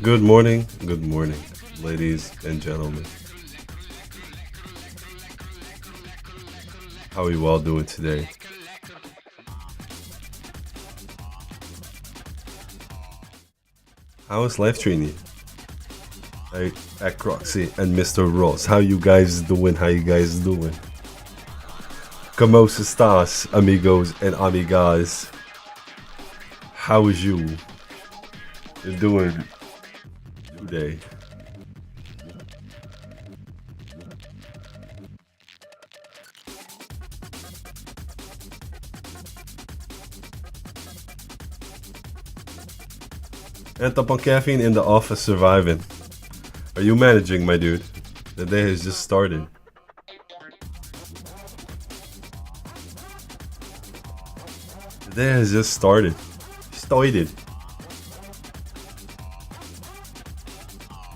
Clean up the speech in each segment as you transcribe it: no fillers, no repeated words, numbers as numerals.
good morning, ladies and gentlemen. How are you all doing today? How is life treating you? At Croxy and Mr. Ross, how you guys doing? How you guys doing? Como estás, amigos and amigas? How is you doing today? And up on caffeine in the office surviving. Are you managing, my dude? The day has just started. The day has just started.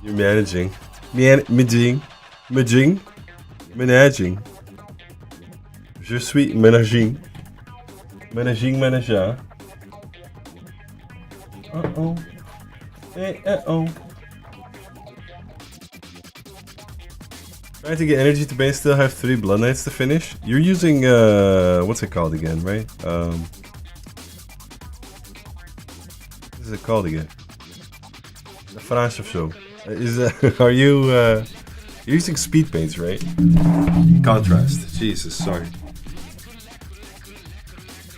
You're managing. Managing. Je suis managing. Manager. Uh-oh. Hey, uh-oh. Trying to get energy to base, still have 3 blood knights to finish. You're using what's it called again, right? What is it called again? The French of show. Are you you're using speed paints, right? Contrast. Jesus, sorry.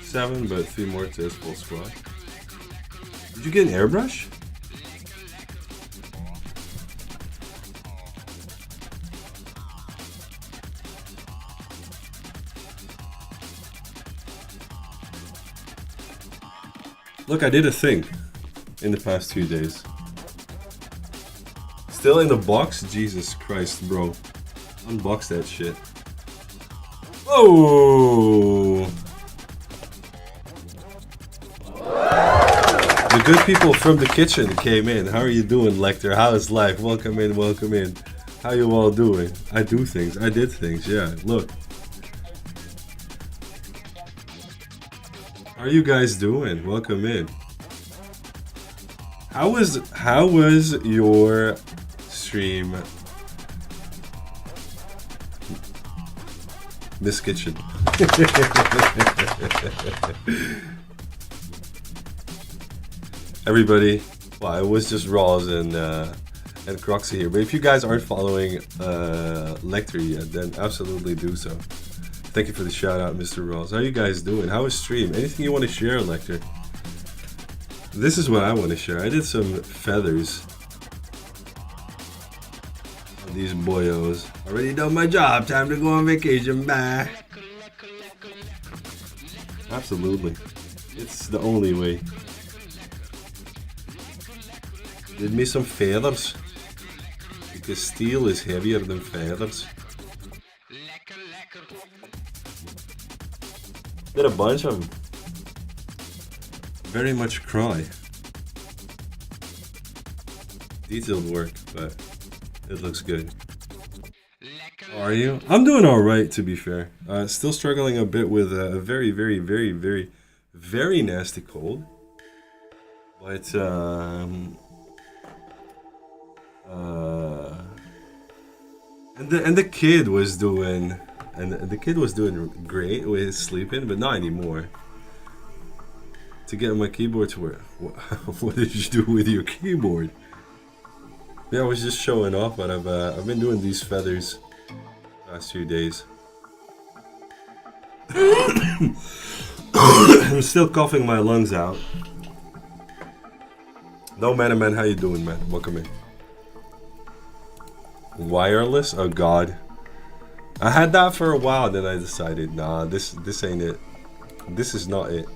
7, but 3 more to his full squad. Did you get an airbrush? Look, I did a thing in the past 2 days. Still in the box? Jesus Christ, bro. Unbox that shit. Oh! The good people from the kitchen came in. How are you doing, Lecter? How is life? Welcome in, welcome in. How you all doing? I do things. I did things, yeah. Look. How are you guys doing? Welcome in. How was your stream, Miss Kitchen? Everybody, well, it was just Rawls and Croxy here. But if you guys aren't following Lecter yet, then absolutely do so. Thank you for the shout out, Mr. Rawls. How you guys doing? How is stream? Anything you want to share, Lecter? This is what I want to share. I did some feathers on these boyos. Already done my job. Time to go on vacation. Bye. Absolutely. It's the only way. Did me some feathers. Because steel is heavier than feathers. Did a bunch of them. Very much cry. Detailed work, but it looks good. How are you? I'm doing alright, to be fair. Still struggling a bit with a very, very, very, very, very nasty cold. But, and the kid was doing... And the kid was doing great with sleeping, but not anymore. To get my keyboard to work. What did you do with your keyboard? Yeah, I was just showing off, but I've been doing these feathers last few days. I'm still coughing my lungs out. No man, how you doing, man? Welcome in. Wireless? Oh god. I had that for a while, then I decided, nah, this ain't it. This is not it.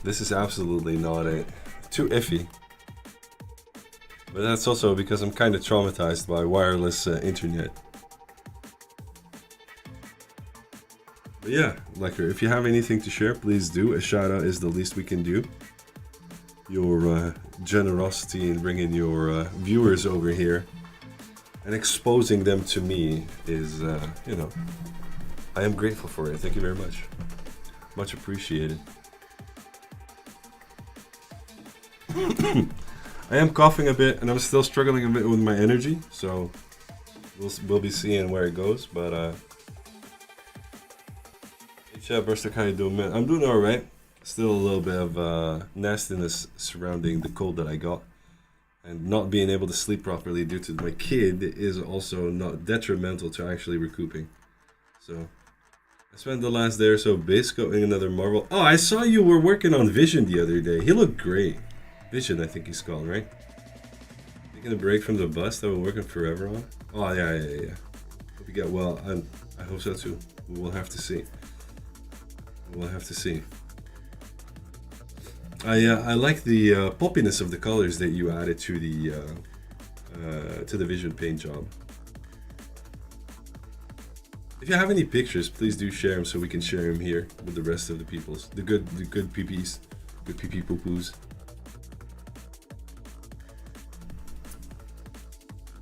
This is absolutely not it. Too iffy. But that's also because I'm kind of traumatized by wireless internet. But yeah, Lecker, if you have anything to share, please do. A shout out is the least we can do. Your generosity in bringing your viewers over here and exposing them to me is, you know, I am grateful for it. Thank you very much. Much appreciated. I am coughing a bit, and I'm still struggling a bit with my energy, so we'll be seeing where it goes. But hey, Burster, how you doing, man? I'm doing all right. Still a little bit of nastiness surrounding the cold that I got, and not being able to sleep properly due to my kid is also not detrimental to actually recouping. So I spent the last day or so base coating another Marvel. Oh, I saw you were working on Vision the other day. He looked great. Vision, I think he's called, right? Taking a break from the bus that we're working forever on. Oh yeah. Hope you get well. I hope so too. We will have to see. We'll have to see. I like the poppiness of the colors that you added to the Vision paint job. If you have any pictures, please do share them so we can share them here with the rest of the peoples. The good PPs, good PP poo-poos.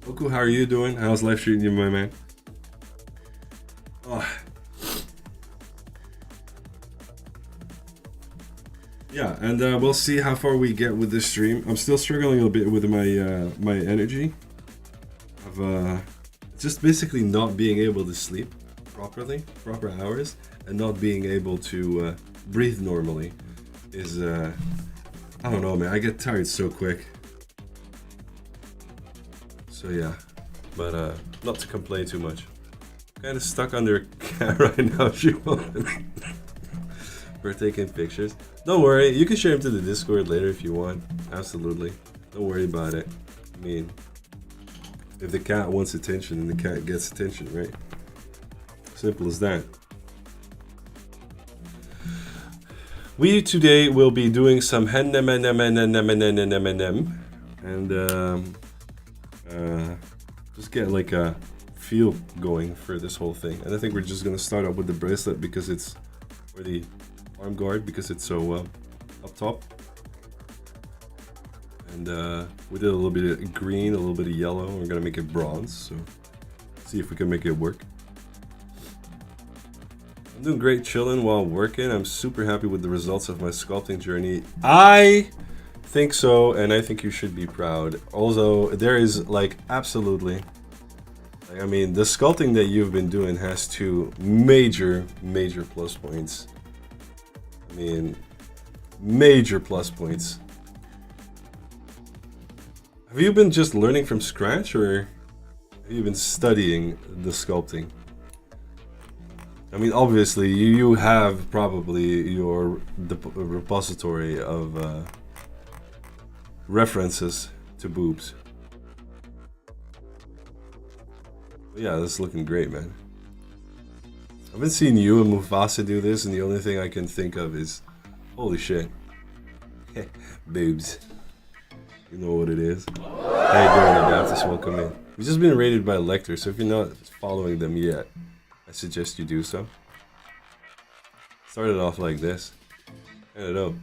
Oku, how are you doing? How's life treating you, my man? Oh. Yeah, and we'll see how far we get with this stream. I'm still struggling a bit with my energy. Of just basically not being able to sleep properly, proper hours, and not being able to breathe normally is I don't know, man. I get tired so quick. So yeah, but not to complain too much. Kind of stuck under a cat right now if you want. We're taking pictures. Don't worry, you can share them to the Discord later if you want. Absolutely. Don't worry about it. I mean, if the cat wants attention, then the cat gets attention, right? Simple as that. We today will be doing some and just get like a feel going for this whole thing. And I think we're just gonna start up with the bracelet because it's, or the arm guard because it's so up top. And we did a little bit of green, a little bit of yellow. We're gonna make it bronze, so see if we can make it work. I'm doing great chilling while working. I'm super happy with the results of my sculpting journey. I think so, and I think you should be proud. Although there is like absolutely, I mean, the sculpting that you've been doing has two major plus points. I mean, major plus points. Have you been just learning from scratch, or have you been studying the sculpting? I mean, obviously, you have probably your repository of references to boobs. But yeah, this is looking great, man. I've been seeing you and Mufasa do this, and the only thing I can think of is, holy shit, boobs. You know what it is. How you doing, Adaptus? Welcome in. We've just been rated by Lecter, so if you're not following them yet, I suggest you do so. Started off like this. Turn it up.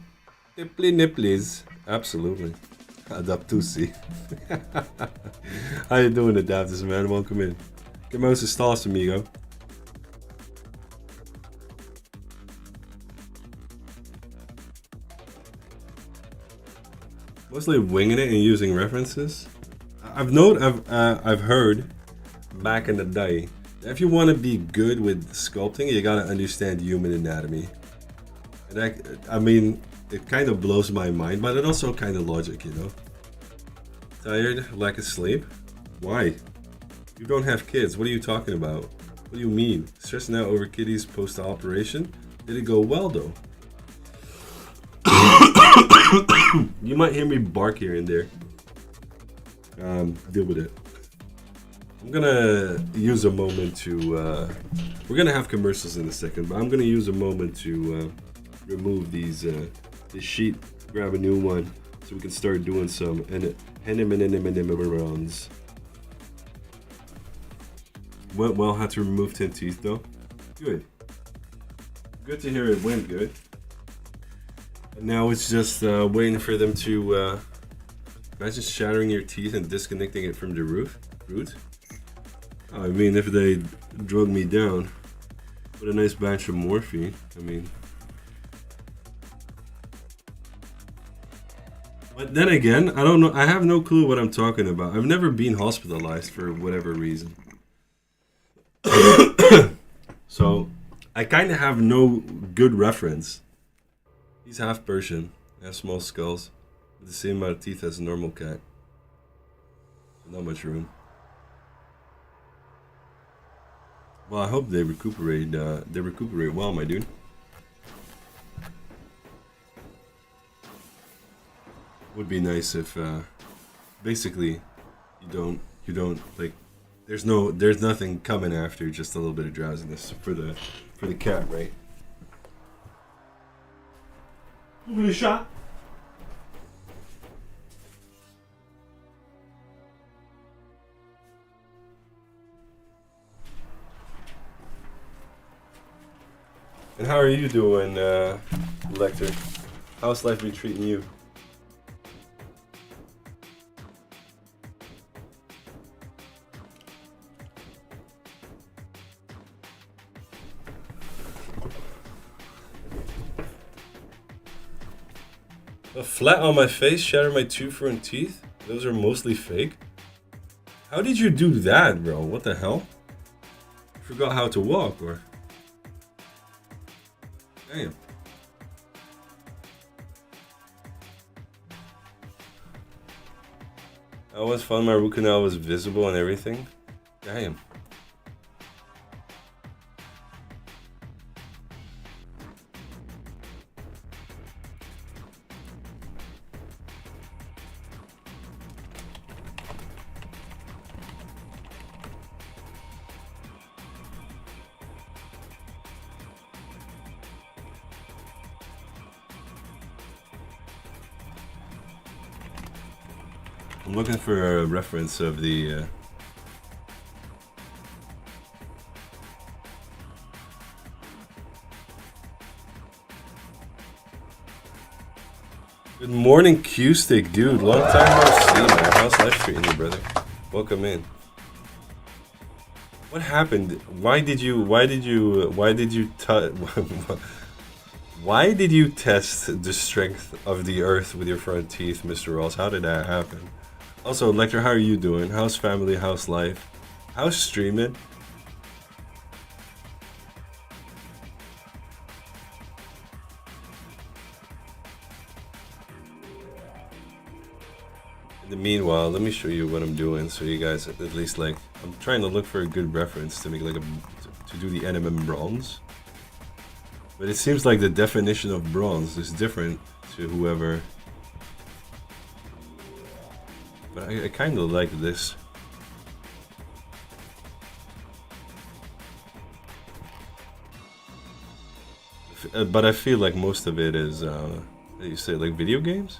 Nipply nipplies. Absolutely. Adaptusi. How you doing, Adaptus, man? Welcome in. Que mais estás, amigo? Mostly winging it and using references. I've heard back in the day, if you want to be good with sculpting, you gotta understand human anatomy. And I mean, it kind of blows my mind, but it also kind of logic, you know. Tired? Lack of sleep? Why? You don't have kids. What are you talking about? What do you mean? Stressing out over Kitty's post-operation? Did it go well, though? You might hear me bark here and there. Deal with it. I'm gonna use a moment to... we're gonna have commercials in a second, but I'm gonna use a moment to remove these this sheet, grab a new one, so we can start doing some runs. Went well, had to remove 10 teeth though. Good. Good to hear it went good. And now it's just waiting for them to... imagine shattering your teeth and disconnecting it from the root. I mean, if they drug me down with a nice batch of morphine, I mean... But then again, I don't know. I have no clue what I'm talking about. I've never been hospitalized for whatever reason. So, I kind of have no good reference. He's half Persian, has small skulls, with the same amount of teeth as a normal cat. Not much room. Well, I hope they recuperate. They recuperate well, my dude. Would be nice if, basically, you don't like. There's nothing coming after, just a little bit of drowsiness for the cat, right? Give it a shot. And how are you doing, Lecter? How's life been treating you? A flat on my face, shatter my two front teeth? Those are mostly fake? How did you do that, bro? What the hell? You forgot how to walk, or? Damn. I always found my root canal was visible and everything. Damn. I'm looking for a reference of the... Good morning, Q-Stick, dude. Long time no see, man. How's life treating you, brother? Welcome in. What happened? Why did you test the strength of the earth with your front teeth, Mr. Ross? How did that happen? Also, Lecter, how are you doing? How's family? How's life? How's streaming? In the meanwhile, let me show you what I'm doing, so you guys at least like. I'm trying to look for a good reference to make like to do the NMM bronze. But it seems like the definition of bronze is different to whoever. But I kind of like this. But I feel like most of it is, you say, like video games?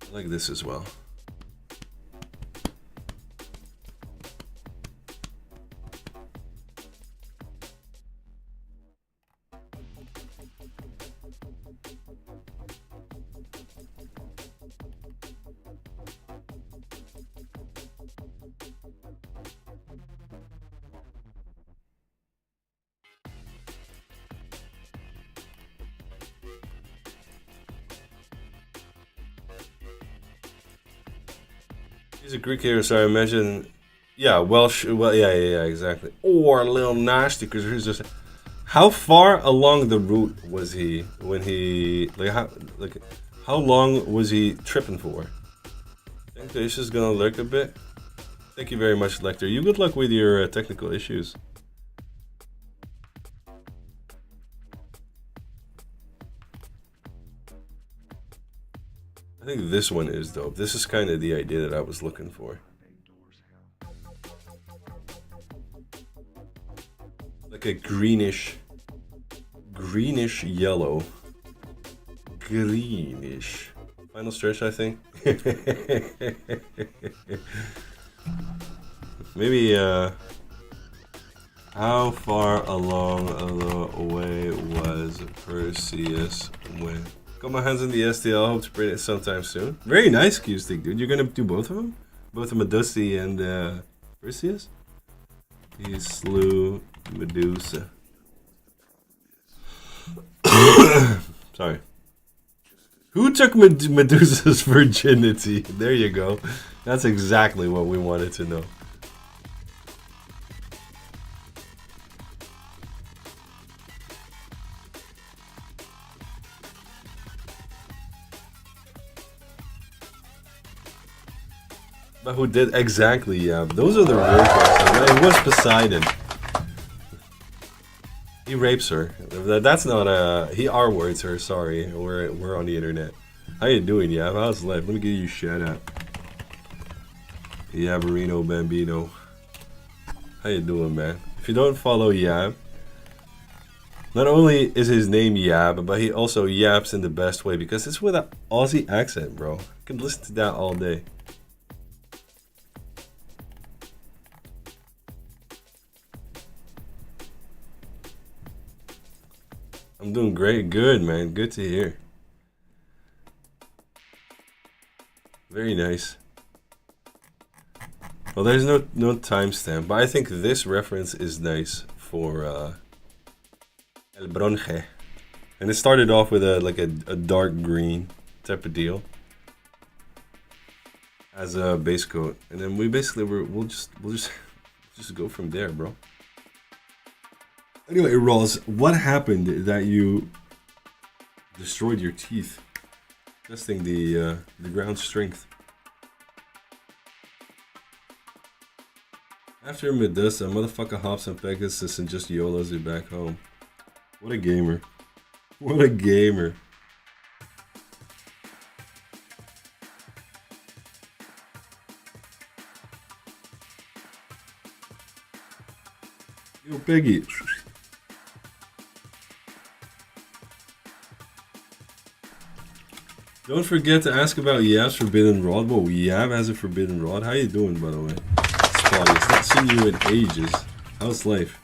I like this as well. He's a Greek hero, so I imagine. Yeah, Welsh. Well, yeah, exactly. Or a little nasty, because he's just. How far along the route was he when he like how long was he tripping for? I think this is gonna lurk a bit. Thank you very much, Lecter. You good luck with your technical issues. I think this one is dope. This is kind of the idea that I was looking for. Like a greenish yellow. Greenish. Final stretch, I think. Maybe, how far along the way was Perseus when... Got my hands on the STL, hope to bring it sometime soon. Very nice, Q-Stick, dude. You're gonna do both of them? Both Medusa and, Perseus? He slew Medusa. Sorry. Who took Medusa's virginity? There you go. That's exactly what we wanted to know. But who did exactly? Yeah, those are the real questions. It was Poseidon. He rapes her. That's not a. He R-words her. Sorry, we're on the internet. How you doing, Yab? How's life? Let me give you a shout out. Yabarino Bambino. How you doing, man? If you don't follow Yab, not only is his name Yab, but he also yaps in the best way because it's with an Aussie accent, bro. I can listen to that all day. I'm doing great. Good, man. Good to hear. Very nice. Well, there's no timestamp, but I think this reference is nice for El Bronje. And it started off with a dark green type of deal as a base coat, and then we basically we'll just go from there, bro. Anyway, Ross, what happened that you destroyed your teeth? Testing the ground strength. After Medusa, motherfucker hops on Pegasus and just YOLOs it back home. What a gamer. What a gamer. Yo, Peggy. Don't forget to ask about Yab's Forbidden Rod. Whoa, Yab has a Forbidden Rod? How you doing, by the way? Spotty, it's not seen you in ages. How's life?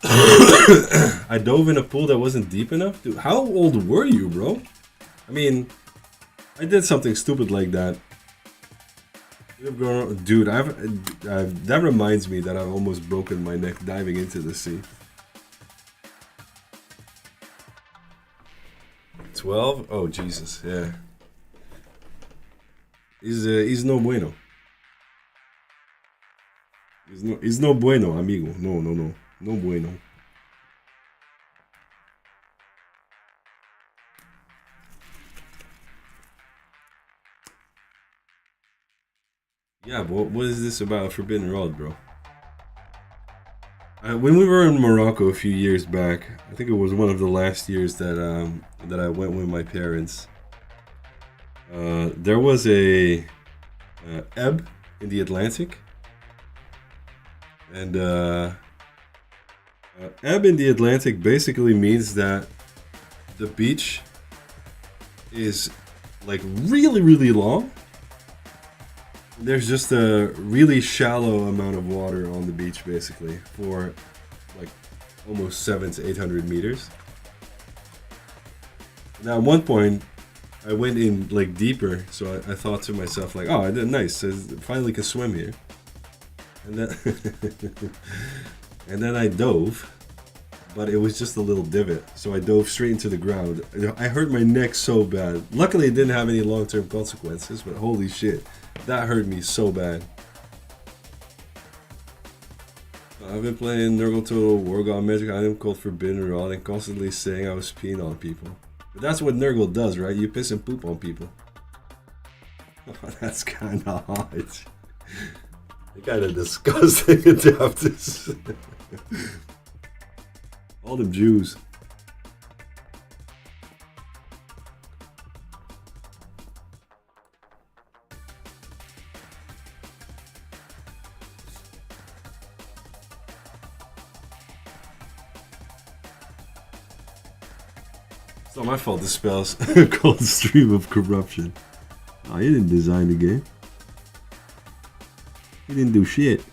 I dove in a pool that wasn't deep enough? Dude, how old were you, bro? I mean, I did something stupid like that. Dude, that reminds me that I've almost broken my neck diving into the sea. 12? Oh, Jesus, yeah. He's no bueno. He's no bueno, amigo. No. No bueno. Yeah, but what is this about Forbidden Rod, bro? When we were in Morocco a few years back, I think it was one of the last years that I went with my parents. There was a ebb in the Atlantic, and ebb in the Atlantic basically means that the beach is like really long. There's just a really shallow amount of water on the beach, basically, for like almost 700 to 800 meters. Now, at one point, I went in like deeper, so I thought to myself, like, "Oh, nice! I finally can swim here." And then, and then I dove, but it was just a little divot. So I dove straight into the ground. I hurt my neck so bad. Luckily, it didn't have any long-term consequences, but holy shit, that hurt me so bad. I've been playing Nurgle Total War, got a magic item called Forbidden Rod, and constantly saying I was peeing on people. But that's what Nurgle does, right? You piss and poop on people. Oh, that's kinda hot. Kinda disgusting adapters. All them Jews. It's not my fault this spell's called Stream of Corruption. Oh, you didn't design the game. You didn't do shit.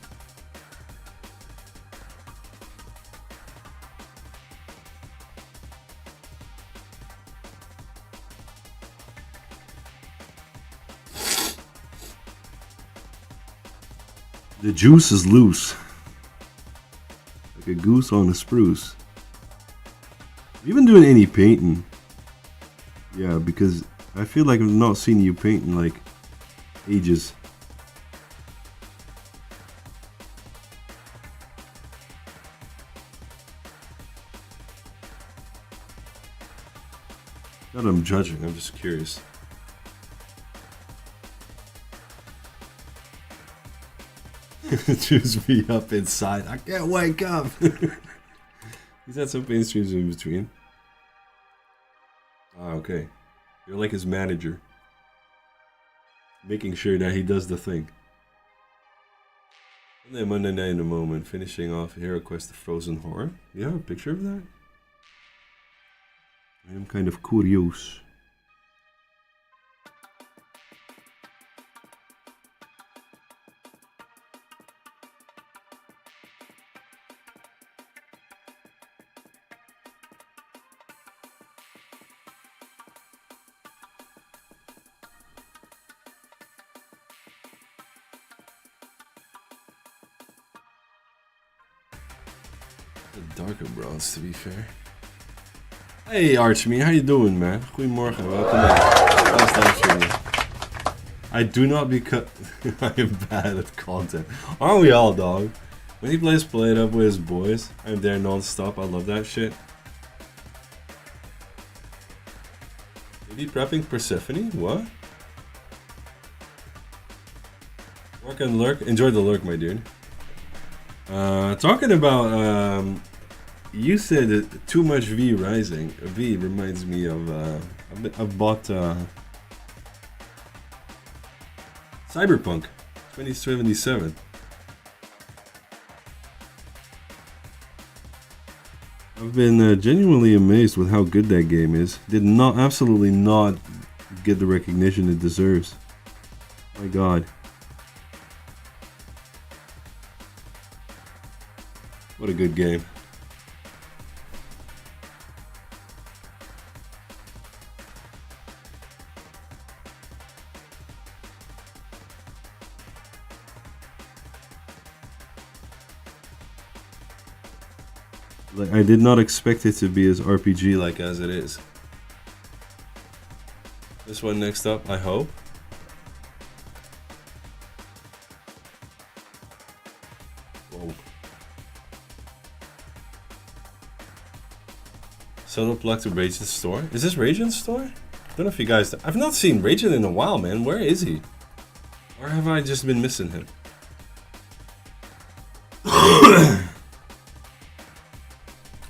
The juice is loose. Like a goose on a spruce. Have you been doing any painting? Yeah, because I feel like I've not seen you paint in like ages. Not that I'm judging, I'm just curious. Choose me up inside. I can't wake up. He's had some paint streams in between. Ah, okay. You're like his manager. Making sure that he does the thing. And then Monday Night in a Moment, finishing off Hero Quest the Frozen Horror. You have a picture of that? I am kind of curious. Darker bronze, to be fair. Hey Archme, how you doing, man? Goedemorgen, welkom back. Last time streaming. I do not because I am bad at content. Aren't we all, dog? When he plays Play It Up with his boys, I'm there non-stop. I love that shit. Maybe prepping Persephone? What? Work and lurk. Enjoy the lurk, my dude. Talking about you said too much V Rising. V reminds me of I bought Cyberpunk 2077. I've been genuinely amazed with how good that game is. Did not absolutely not get the recognition it deserves. My God. What a good game. Like, I did not expect it to be as RPG-like as it is. This one next up, I hope. Whoa. Solo plug to Ragen's store. Is this Ragen's store? I don't know if you guys... I've not seen Ragen in a while, man. Where is he? Or have I just been missing him?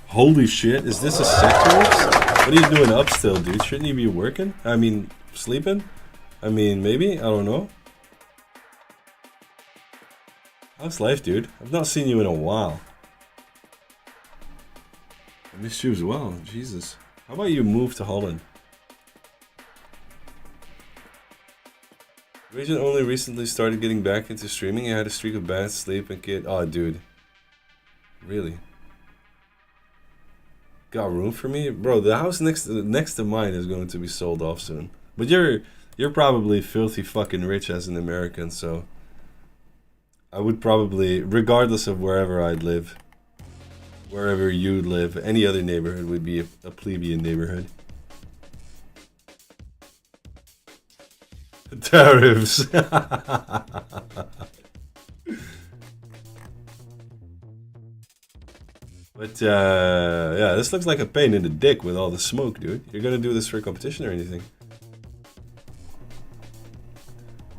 Holy shit, is this a Sectorix? What are you doing up still, dude? Shouldn't you be working? I mean, sleeping? I mean, maybe? I don't know. How's life, dude? I've not seen you in a while. I missed you as well, Jesus. How about you move to Holland? Ragen only recently started getting back into streaming. He had a streak of bad sleep and kid. Oh, dude. Really? Got room for me, bro? The house next to mine is going to be sold off soon. But you're probably filthy fucking rich as an American, so I would probably, regardless of wherever I'd live, wherever you live. Any other neighborhood would be a plebeian neighborhood. Tariffs. But yeah, this looks like a pain in the dick with all the smoke, dude. You're gonna do this for a competition or anything?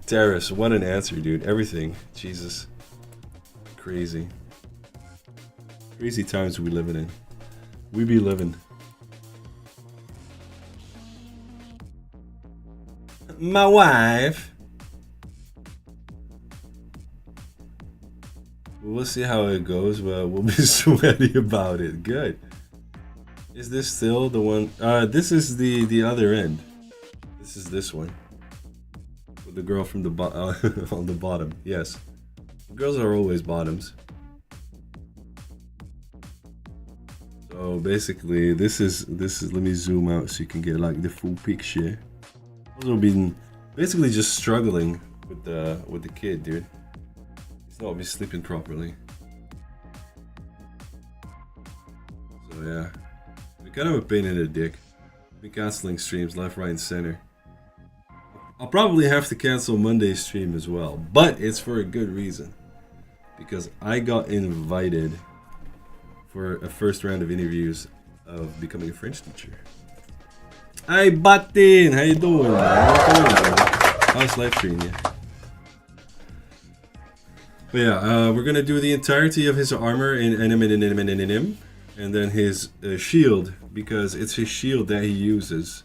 Tariffs, what an answer, dude. Everything. Jesus. Crazy. Crazy times we living in. We be living. My wife. We'll see how it goes, but we'll be sweaty about it. Good. Is this still the one? This is the other end. This is this one. With the girl from the on the bottom. Yes. Girls are always bottoms. So basically, this is. Let me zoom out so you can get like the full picture. Also been basically just struggling with the kid, dude. He's not be sleeping properly. So yeah, we're kind of a pain in the dick. Be canceling streams left, right, and center. I'll probably have to cancel Monday's stream as well, but it's for a good reason. Because I got invited for a first round of interviews of becoming a French teacher. Hey, Batin, how you doing, man? How's life treating you? But yeah, we're gonna do the entirety of his armor in him, and then his shield, because it's his shield that he uses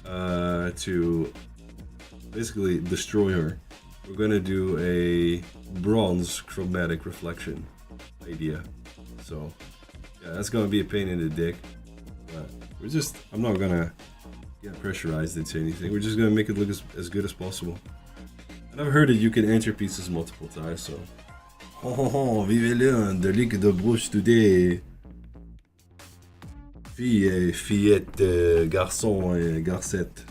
to basically destroy her. We're gonna do a bronze chromatic reflection idea. So yeah, that's gonna be a pain in the dick. But I'm not gonna get pressurized into anything. We're just gonna make it look as good as possible. And I've heard that you can enter pieces multiple times, so. Oh, vive le de ligue de bouche today. Fille, fillette, garçon, garcette.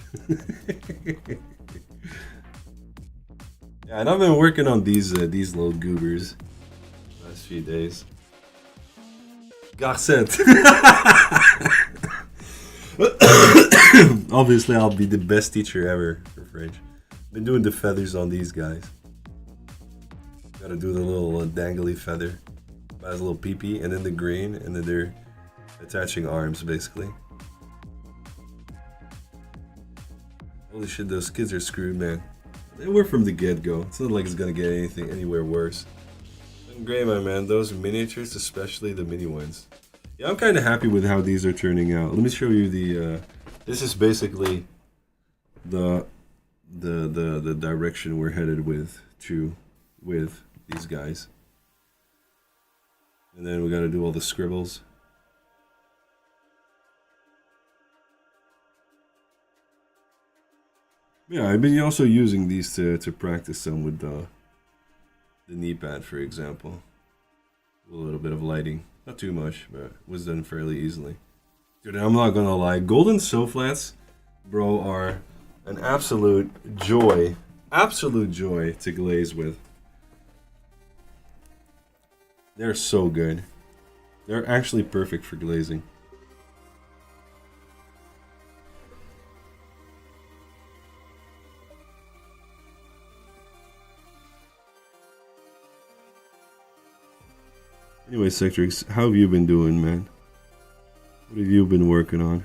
Yeah, and I've been working on these little goobers last few days. Garcette. Obviously, I'll be the best teacher ever for French. Been doing the feathers on these guys. Gotta do the little dangly feather. Has a little pee-pee, and then the green, and then they're attaching arms, basically. Holy shit, those kids are screwed, man. They were from the get-go. It's not like it's gonna get anywhere worse. And great, my man. Those miniatures, especially the mini ones. Yeah, I'm kind of happy with how these are turning out. Let me show you the. This is basically the direction we're headed with these guys. And then we got to do all the scribbles. Yeah, I've been also using these to practice some with the knee pad, for example. A little bit of lighting. Not too much, but it was done fairly easily. Dude, I'm not gonna lie. Golden Soul Flats, bro, are an absolute joy. Absolute joy to glaze with. They're so good. They're actually perfect for glazing. Anyway, Sectrix, how have you been doing, man? What have you been working on?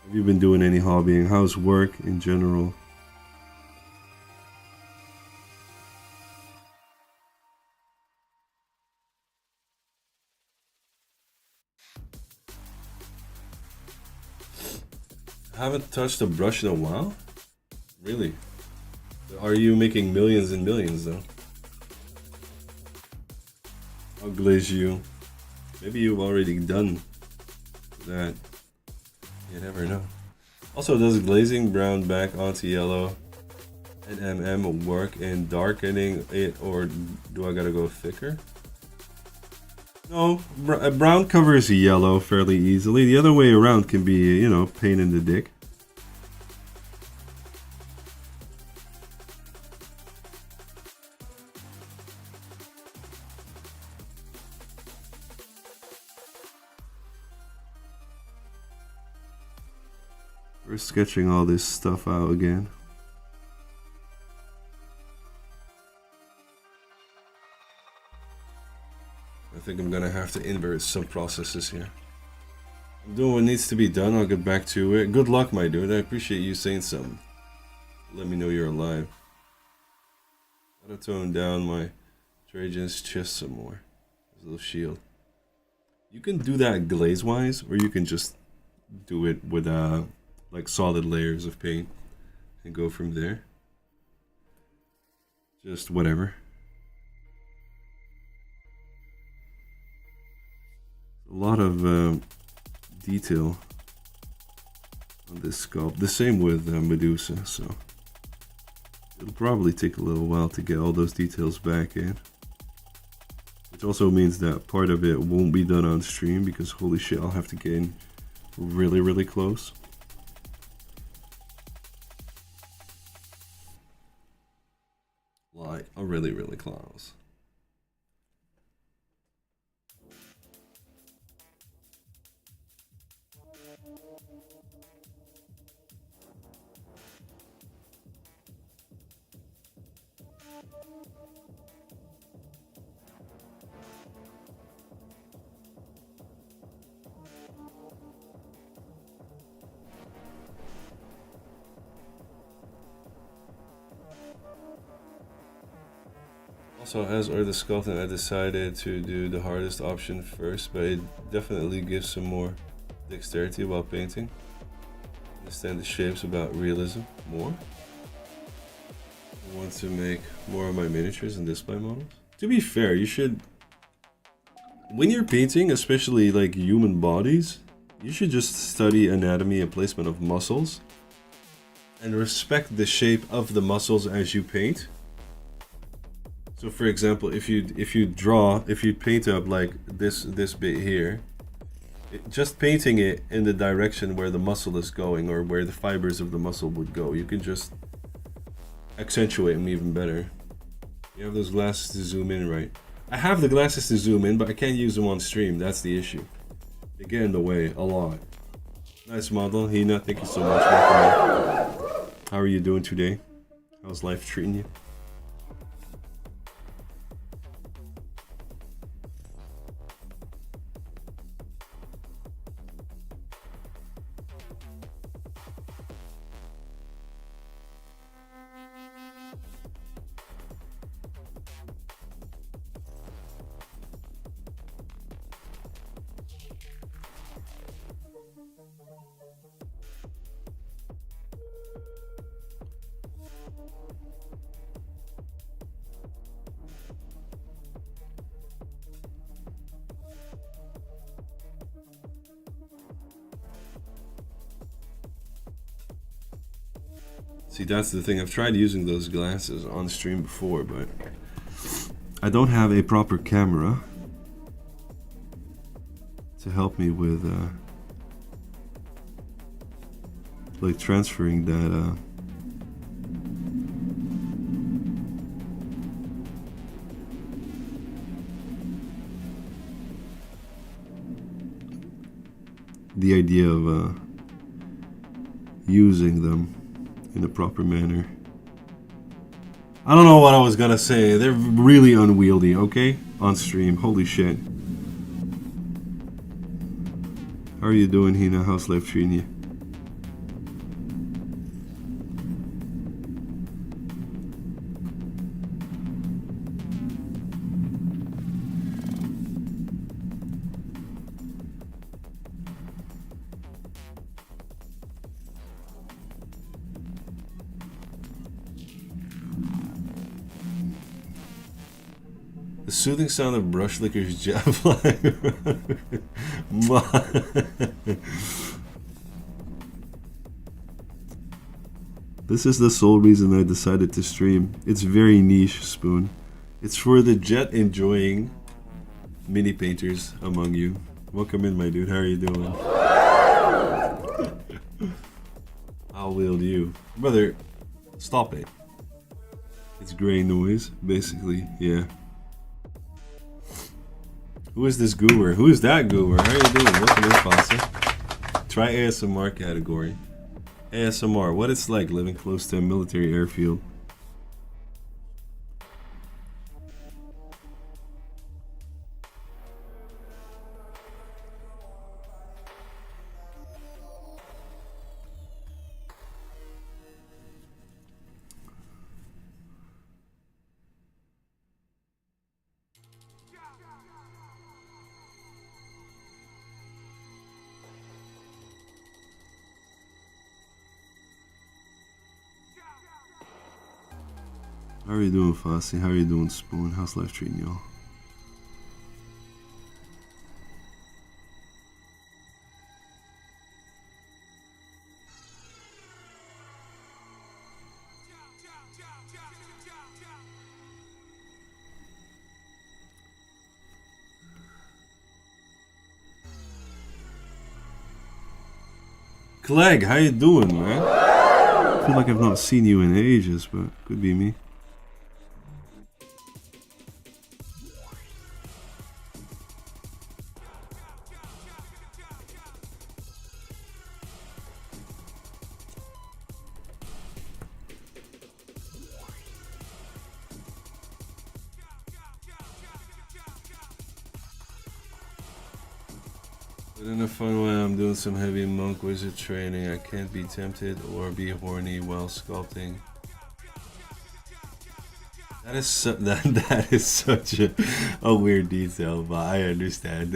Have you been doing any hobbying? How's work in general? I haven't touched a brush in a while? Really? Are you making millions and millions though? I'll glaze you. Maybe you've already done that. You never know. Also, does glazing brown back onto yellow and work in darkening it, or do I gotta go thicker? No, brown covers yellow fairly easily. The other way around can be, you know, pain in the dick. We're sketching all this stuff out again. I think I'm gonna have to invert some processes here. I'm doing what needs to be done. I'll get back to it. Good luck, my dude. I appreciate you saying something. Let me know you're alive. Gotta tone down my Trajan's chest some more. His little shield. You can do that glaze-wise, or you can just do it with like solid layers of paint and go from there. Just whatever. A lot of detail on this sculpt. The same with Medusa, so it'll probably take a little while to get all those details back in. Which also means that part of it won't be done on stream because holy shit, I'll have to get in really, really close. Like, really, really close. Also, as or the sculpting, I decided to do the hardest option first, but it definitely gives some more dexterity while painting. Understand the shapes about realism more. I want to make more of my miniatures and display models. To be fair, you should, when you're painting, especially like human bodies, you should just study anatomy and placement of muscles and respect the shape of the muscles as you paint. So for example, if you paint up like this bit here, just painting it in the direction where the muscle is going or where the fibers of the muscle would go, you can just accentuate them even better. You have those glasses to zoom in, right? I have the glasses to zoom in, but I can't use them on stream. That's the issue. They get in the way a lot. Nice model, Hina. Thank you so much. Welcome. How are you doing today? How's life treating you? See, that's the thing. I've tried using those glasses on stream before, but I don't have a proper camera to help me with like transferring that the idea of using them in a proper manner. I don't know what I was gonna say. They're really unwieldy, okay? On stream. Holy shit. How are you doing, Hina? How's life treating you? The soothing sound of brush licker's javelin. This is the sole reason I decided to stream. It's very niche, Spoon. It's for the jet enjoying mini painters among you. Welcome in, my dude. How are you doing? I'll wield you. Brother, stop it. It's gray noise, basically, yeah. Who is this goober? Who is that goober? How are you doing? Welcome in, Foster. Try ASMR category. ASMR, what it's like living close to a military airfield. How are you doing, Fossey? How are you doing, Spoon? How's life treating y'all? Clegg, how you doing, man? I feel like I've not seen you in ages, but could be me. But in a fun way, I'm doing some heavy monk wizard training. I can't be tempted or be horny while sculpting. That is that is such a weird detail, but I understand.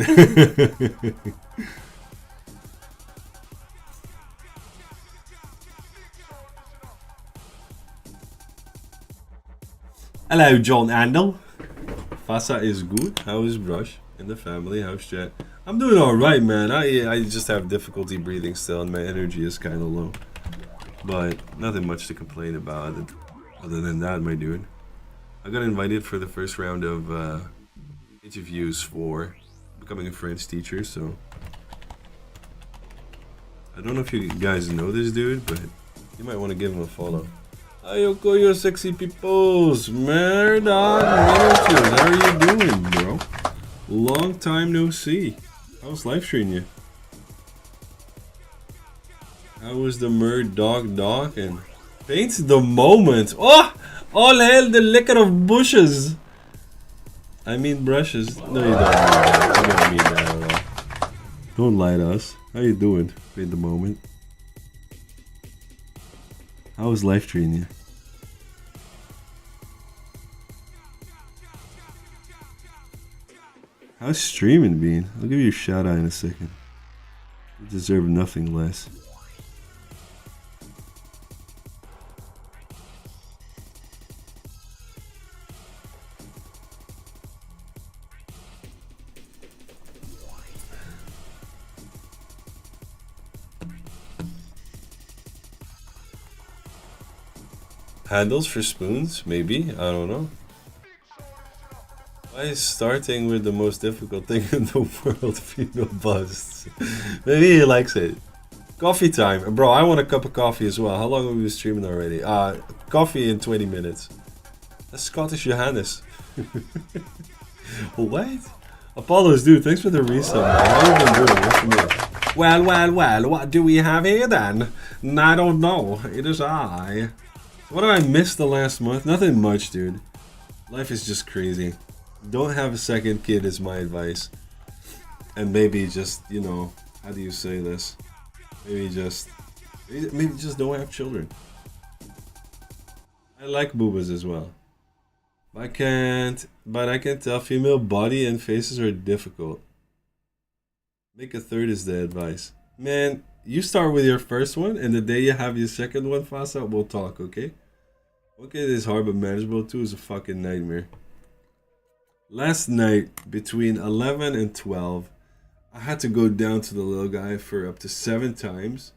Hello, John Andel. Fasa is good. How is Brush in the family? How's Chat? I'm doing alright, man. I just have difficulty breathing still, and my energy is kind of low. But nothing much to complain about other than that, my dude. I got invited for the first round of interviews for becoming a French teacher, so... I don't know if you guys know this dude, but you might want to give him a follow. Ayoko, you sexy peoples! Murdoch Miniatures, how are you doing, bro? Long time no see. How's life treating you? How was the Murdoch and paint the moment? Oh! All hail the liquor of bushes! I mean brushes. No, you don't mean that. You don't mean that at all. Don't lie to us. How you doing? Paint the moment. How is life treating you? How's streaming been? I'll give you a shout out in a second. You deserve nothing less. Handles for spoons? Maybe? I don't know. Why is starting with the most difficult thing in the world female busts? Maybe he likes it. Coffee time. Bro, I want a cup of coffee as well. How long have we been streaming already? Coffee in 20 minutes. That's Scottish Johannes. What? Apollos, dude, thanks for the resub, man. How you been doing? What's the name? Well, what do we have here then? I don't know. It is I. What have I missed the last month? Nothing much, dude. Life is just crazy. Don't have a second kid is my advice. And maybe just, you know, how do you say this? Maybe just don't have children. I like boobas as well. I can tell female body and faces are difficult. Make a third is the advice. Man, you start with your first one, and the day you have your second one, Fasa, we'll talk, okay? Okay, it is hard but manageable too is a fucking nightmare. Last night, between 11 and 12, I had to go down to the little guy for up to 7 times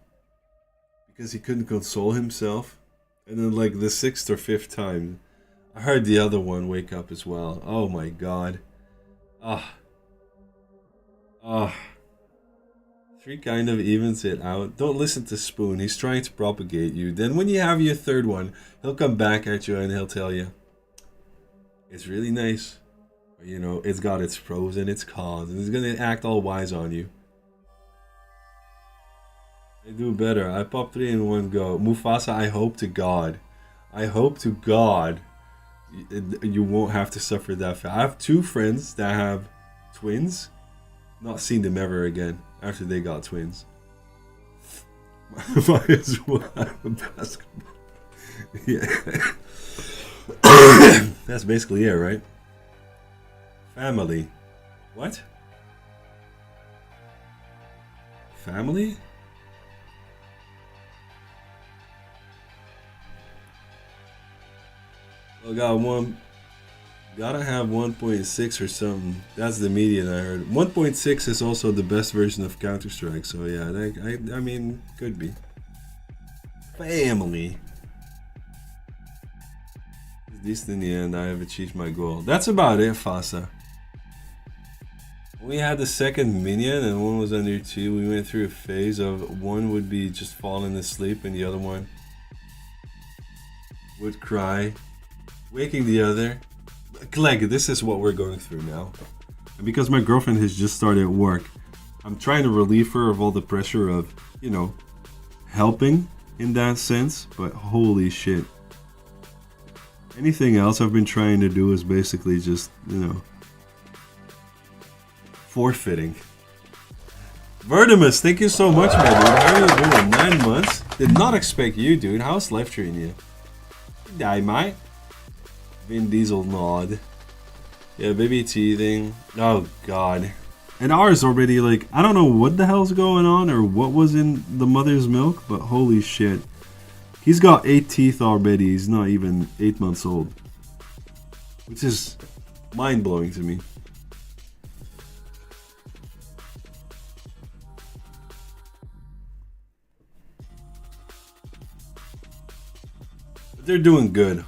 because he couldn't console himself. And then like the 6th or 5th time, I heard the other one wake up as well. Oh my god. 3 kind of evens it out. Don't listen to Spoon, he's trying to propagate you. Then when you have your 3rd one, he'll come back at you and he'll tell you, it's really nice. You know, it's got its pros and its cons, and he's gonna act all wise on you. I do better. I pop 3 in one go. Mufasa, I hope to God. I hope to God you won't have to suffer that fate. I have 2 friends that have twins. Not seen them ever again after they got twins. Might as well have a basketball. Yeah. That's basically it, right? Family. What? Family? Well, gotta have 1.6 or something. That's the median I heard. 1.6 is also the best version of Counter-Strike, so yeah, I mean, could be. Family. At least in the end, I have achieved my goal. That's about it, Fasa. We had the second minion and one was under 2. We went through a phase of one would be just falling asleep and the other one would cry, waking the other. Clegg, this is what we're going through now. And because my girlfriend has just started work, I'm trying to relieve her of all the pressure of, you know, helping in that sense, but holy shit. Anything else I've been trying to do is basically just, you know, forfeiting. Vertimus, thank you so much, my dude. How are you doing? 9 months? Did not expect you, dude. How's life treating you? You die, mate. Vin Diesel nod. Yeah, baby teething. Oh, God. And ours already, like, I don't know what the hell's going on or what was in the mother's milk, but holy shit. He's got 8 teeth already. He's not even 8 months old. Which is mind-blowing to me. But they're doing good.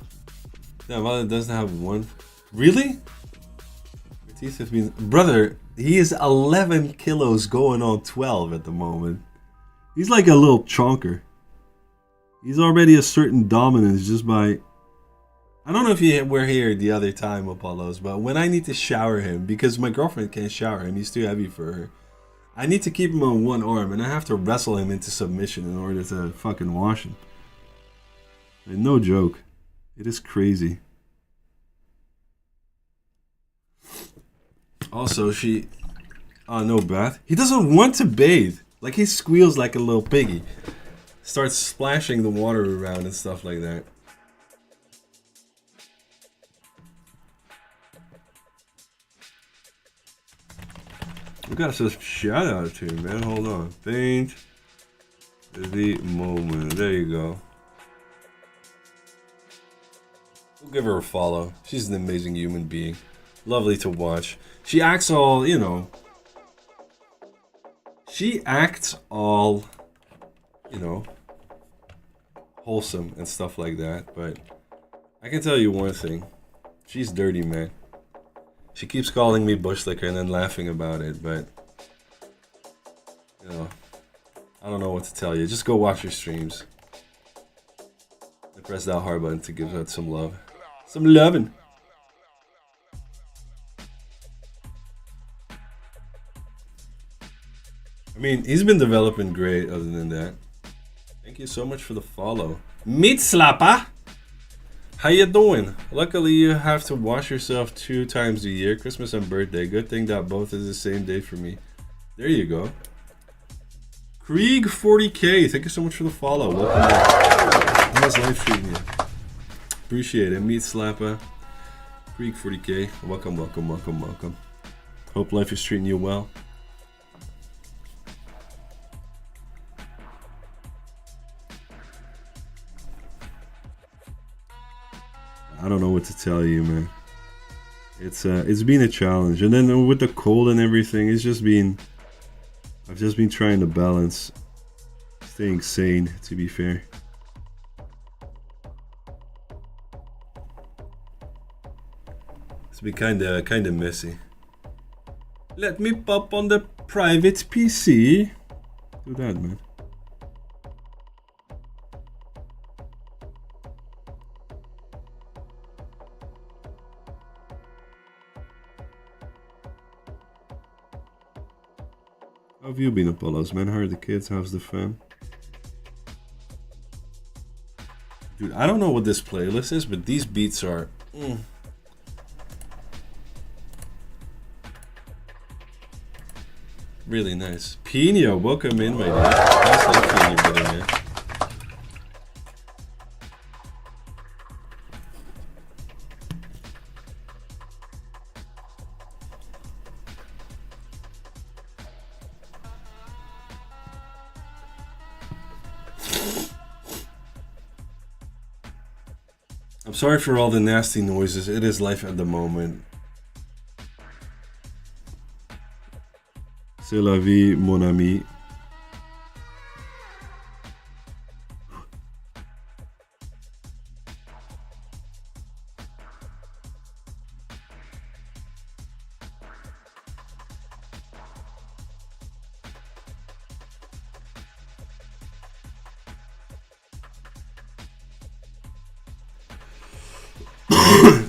That Violet doesn't have one. Really? Her teeth have been... Brother, he is 11 kilos going on 12 at the moment. He's like a little chonker. He's already a certain dominance just by... I don't know if you were here the other time, Apollos, but when I need to shower him, because my girlfriend can't shower him, he's too heavy for her. I need to keep him on one arm, and I have to wrestle him into submission in order to fucking wash him. Like, no joke. It is crazy. Also, she... Oh, no bath. He doesn't want to bathe. Like, he squeals like a little piggy. Starts splashing the water around and stuff like that. We got some shout out to him, man. Hold on. Paint the moment. There you go. We'll give her a follow. She's an amazing human being. Lovely to watch. She acts all, you know. She acts all, you know, wholesome and stuff like that. But I can tell you one thing. She's dirty, man. She keeps calling me bushlicker and then laughing about it, but, you know, I don't know what to tell you. Just go watch her streams. And press that heart button to give her some love. Some loving. I mean, he's been developing great other than that. Thank you so much for the follow. Meat slapper! How you doing? Luckily, you have to wash yourself 2 times a year, Christmas and birthday. Good thing that both is the same day for me. There you go. Krieg 40k, thank you so much for the follow. Welcome back. How's life treating you? Appreciate it. Meat Slapper. Krieg 40k. Welcome, welcome, welcome, welcome. Hope life is treating you well. I don't know what to tell you, man. It's been a challenge, and then with the cold and everything, I've just been trying to balance staying sane, to be fair. It's been kinda messy. Let me pop on the private PC. Do that, man. How have you been, Apollos, man? How are the kids? How's the fam? Dude, I don't know what this playlist is, but these beats are... really nice. Pino, welcome in, my dude. Nice to have you, brother, man. I'm sorry for all the nasty noises. It is life at the moment. C'est la vie, mon ami.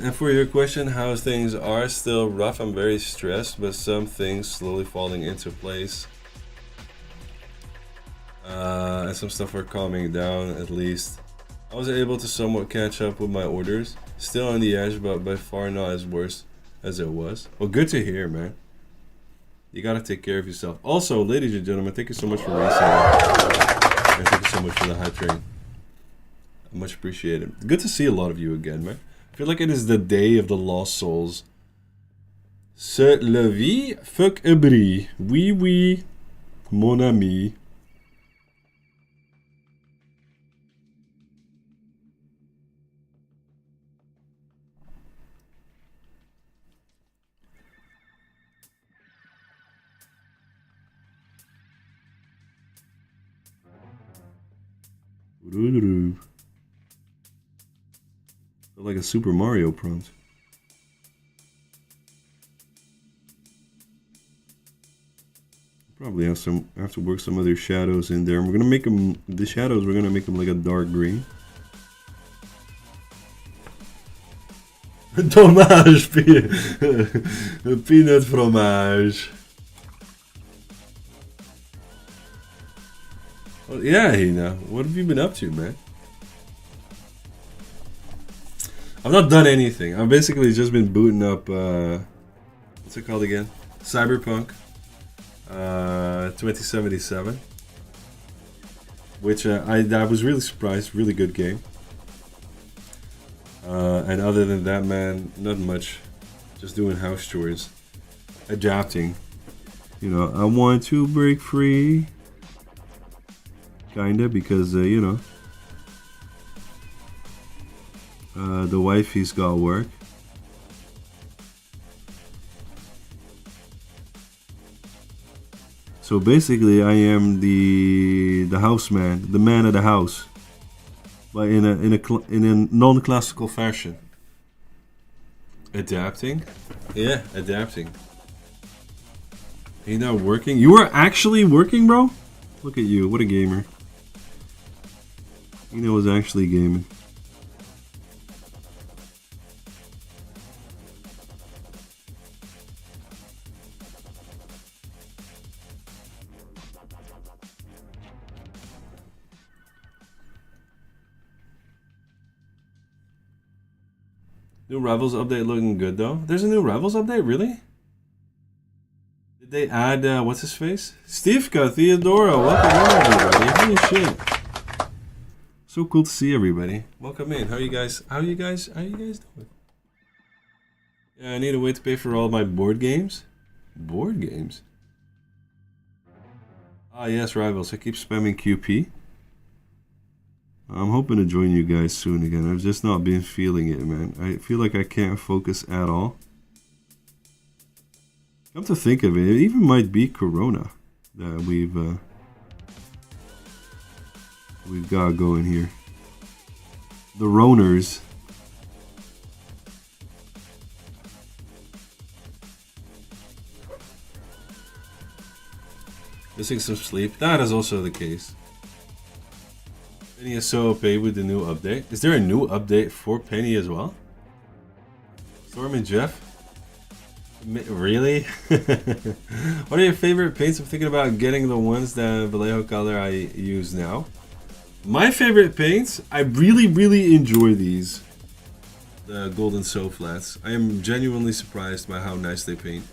And for your question, how things are still rough, I'm very stressed, but some things slowly falling into place. And some stuff are calming down, at least. I was able to somewhat catch up with my orders. Still on the edge, but by far not as worse as it was. Well, good to hear, man. You gotta take care of yourself. Also, ladies and gentlemen, thank you so much for racing. And thank you so much for the hype train. Much appreciated. Good to see a lot of you again, man. I feel like it is the day of the lost souls. C'est la vie, fuck abri. Oui, oui, mon ami. Like a Super Mario prompt. Probably have to work some other shadows in there. And we're gonna make them the shadows. We're gonna make them like a dark green. Dommage, peanut fromage. Well, yeah, Hina. What have you been up to, man? I've not done anything. I've basically just been booting up, what's it called again? Cyberpunk 2077. Which I was really surprised. Really good game. And other than that, man, not much. Just doing house chores. Adapting. You know, I want to break free. Kinda, because, you know. The wifey's got work. So basically, I am the houseman, the man of the house, but in a non-classical fashion. Adapting, yeah, adapting. Are you not working? You are actually working, bro. Look at you, what a gamer. You know, was actually gaming. New Rebels update looking good though. There's a new Rebels update, really? Did they add what's his face? Stevka, Theodora, welcome in everybody. Holy shit. So cool to see everybody. Welcome in. How you guys doing? Yeah, I need a way to pay for all my board games. Board games? Ah yes, Rivals. I keep spamming QP. I'm hoping to join you guys soon again. I've just not been feeling it, man. I feel like I can't focus at all. Come to think of it, it even might be Corona that we've got going here. The Roners. Missing some sleep. That is also the case. Penny is so OP with the new update. Is there a new update for Penny as well? Storm and Jeff? Really? What are your favorite paints? I'm thinking about getting the ones that Vallejo color I use now. My favorite paints, I really enjoy these. The golden so flats. I am genuinely surprised by how nice they paint.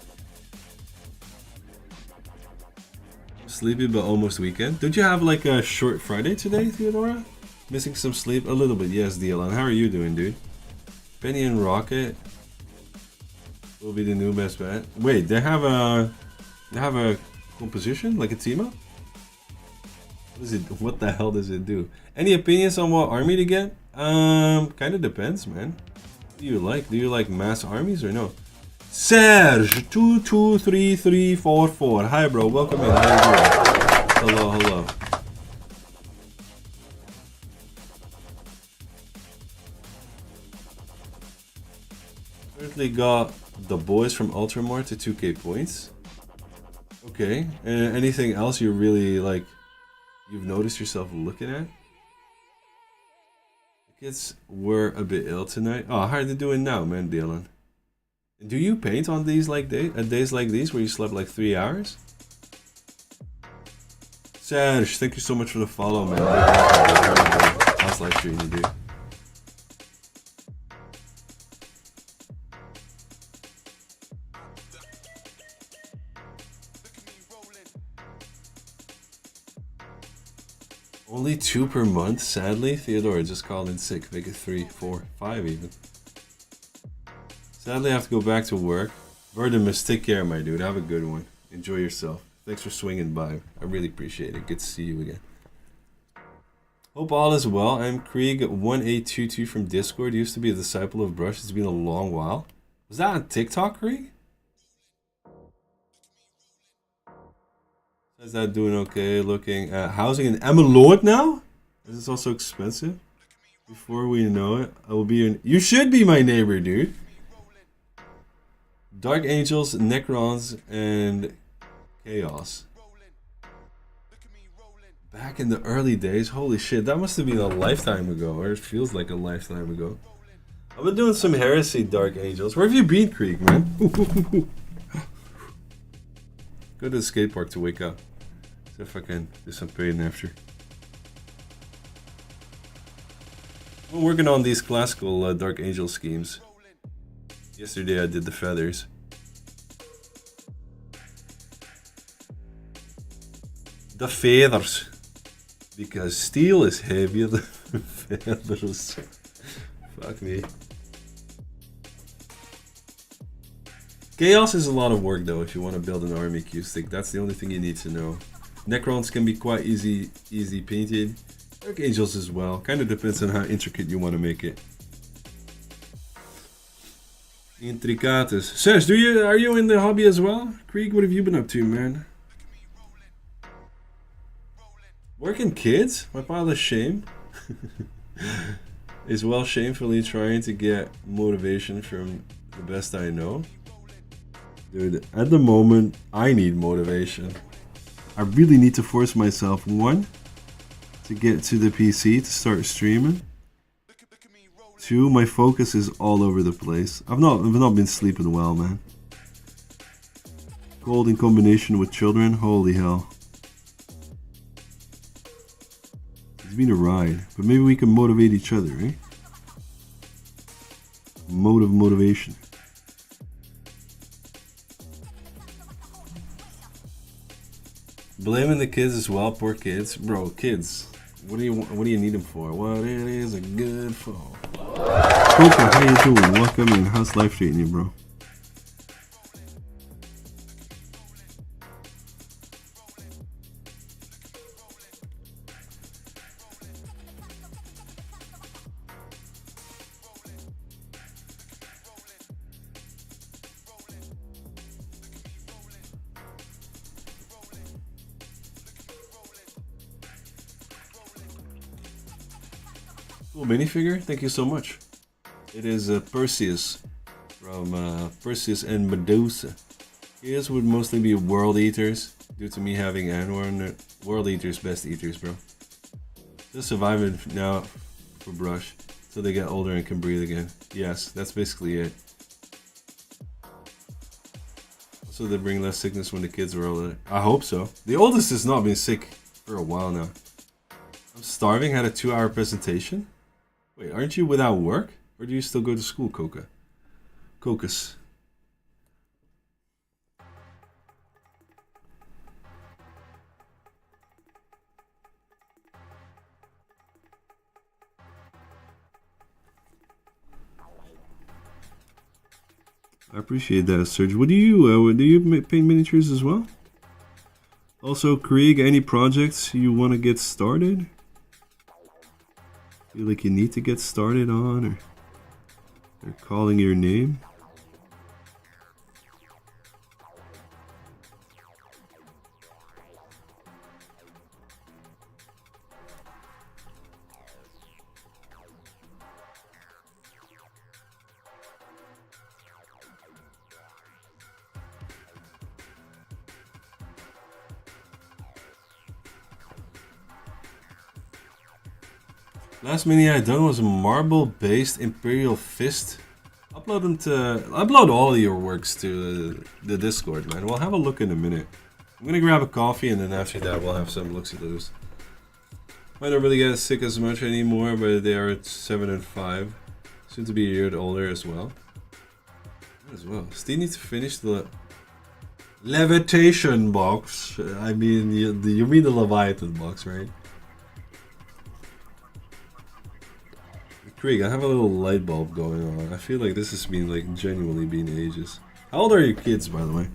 Sleepy but almost weekend. Don't you have like a short Friday today, Theodora? Missing some sleep? A little bit, yes, Dylan. How are you doing, dude? Penny and Rocket will be the new best bet. Wait, they have a composition? Like a team up? What the hell does it do? Any opinions on what army to get? Kinda depends, man. What do you like? Do you like mass armies or no? Serge 223344. Hi bro, welcome in. How you doing? Hello. Currently got the boys from Ultramar to 2k points. Okay. Anything else you really like you've noticed yourself looking at? The kids were a bit ill tonight. Oh, how are they doing now, man, Dylan? Do you paint on days like days like these where you slept like 3 hours? Serge, thank you so much for the follow, man. How's life treating you, dude? Only 2 per month, sadly. Theodora just called in sick. Make it 3, 4, 5 even. Sadly, I have to go back to work. Verdimus, take care, my dude. Have a good one. Enjoy yourself. Thanks for swinging by. I really appreciate it. Good to see you again. Hope all is well. I'm Krieg1822 from Discord. Used to be a disciple of Brush. It's been a long while. Was that on TikTok, Krieg? Is that doing okay? Looking at housing in Emmeloord now? Is this also expensive? Before we know it, I will be your... You should be my neighbor, dude. Dark Angels, Necrons, and Chaos. Back in the early days? Holy shit, that must have been a lifetime ago, or it feels like a lifetime ago. I've been doing some heresy, Dark Angels. Where have you been, Krieg, man? Go to the skate park to wake up. See if I can do some painting after. I'm working on these classical Dark Angel schemes. Yesterday I did the feathers. The feathers. Because steel is heavier than feathers. Fuck me. Chaos is a lot of work though if you want to build an army acoustic. That's the only thing you need to know. Necrons can be quite easy painted. Dark Angels as well. Kind of depends on how intricate you want to make it. Intricatus. Serge, are you in the hobby as well? Krieg, what have you been up to, man? Working kids? My pile of shame. Is well shamefully trying to get motivation from the best I know. Dude, at the moment, I need motivation. I really need to force myself, one, to get to the PC to start streaming. 2, my focus is all over the place. I've not been sleeping well, man. Cold in combination with children, holy hell. It's been a ride, but maybe we can motivate each other, right? Mode of motivation. Blaming the kids as well, poor kids. Bro, kids. What do you need them for? What it is a good for. Coca, how you doing? Welcome in. How's life treating you, bro? Cool minifigure, thank you so much. It is Perseus from Perseus and Medusa. His would mostly be world eaters due to me having Anwar in it. World eaters, best eaters, bro. Just surviving now for Brush till they get older and can breathe again. Yes, that's basically it. So they bring less sickness when the kids are older. I hope so. The oldest has not been sick for a while now. I'm starving. Had a 2-hour presentation. Wait, aren't you without work? Or do you still go to school, Coca? Cocus. I appreciate that, Serge. What do you paint miniatures as well? Also, Krieg, any projects you want to get started? Feel like you need to get started on, or they're calling your name? Last mini I done was a marble-based Imperial Fist. Upload all of your works to the Discord, man. We'll have a look in a minute. I'm gonna grab a coffee and then after that we'll have some looks-y-loos. I don't really get sick as much anymore, but they are at 7 and 5. Soon to be a year older as well. Still need to finish the levitation box. I mean, you mean the Leviathan box, right? Craig, I have a little light bulb going on. I feel like this has been like genuinely been ages. How old are your kids, by the way?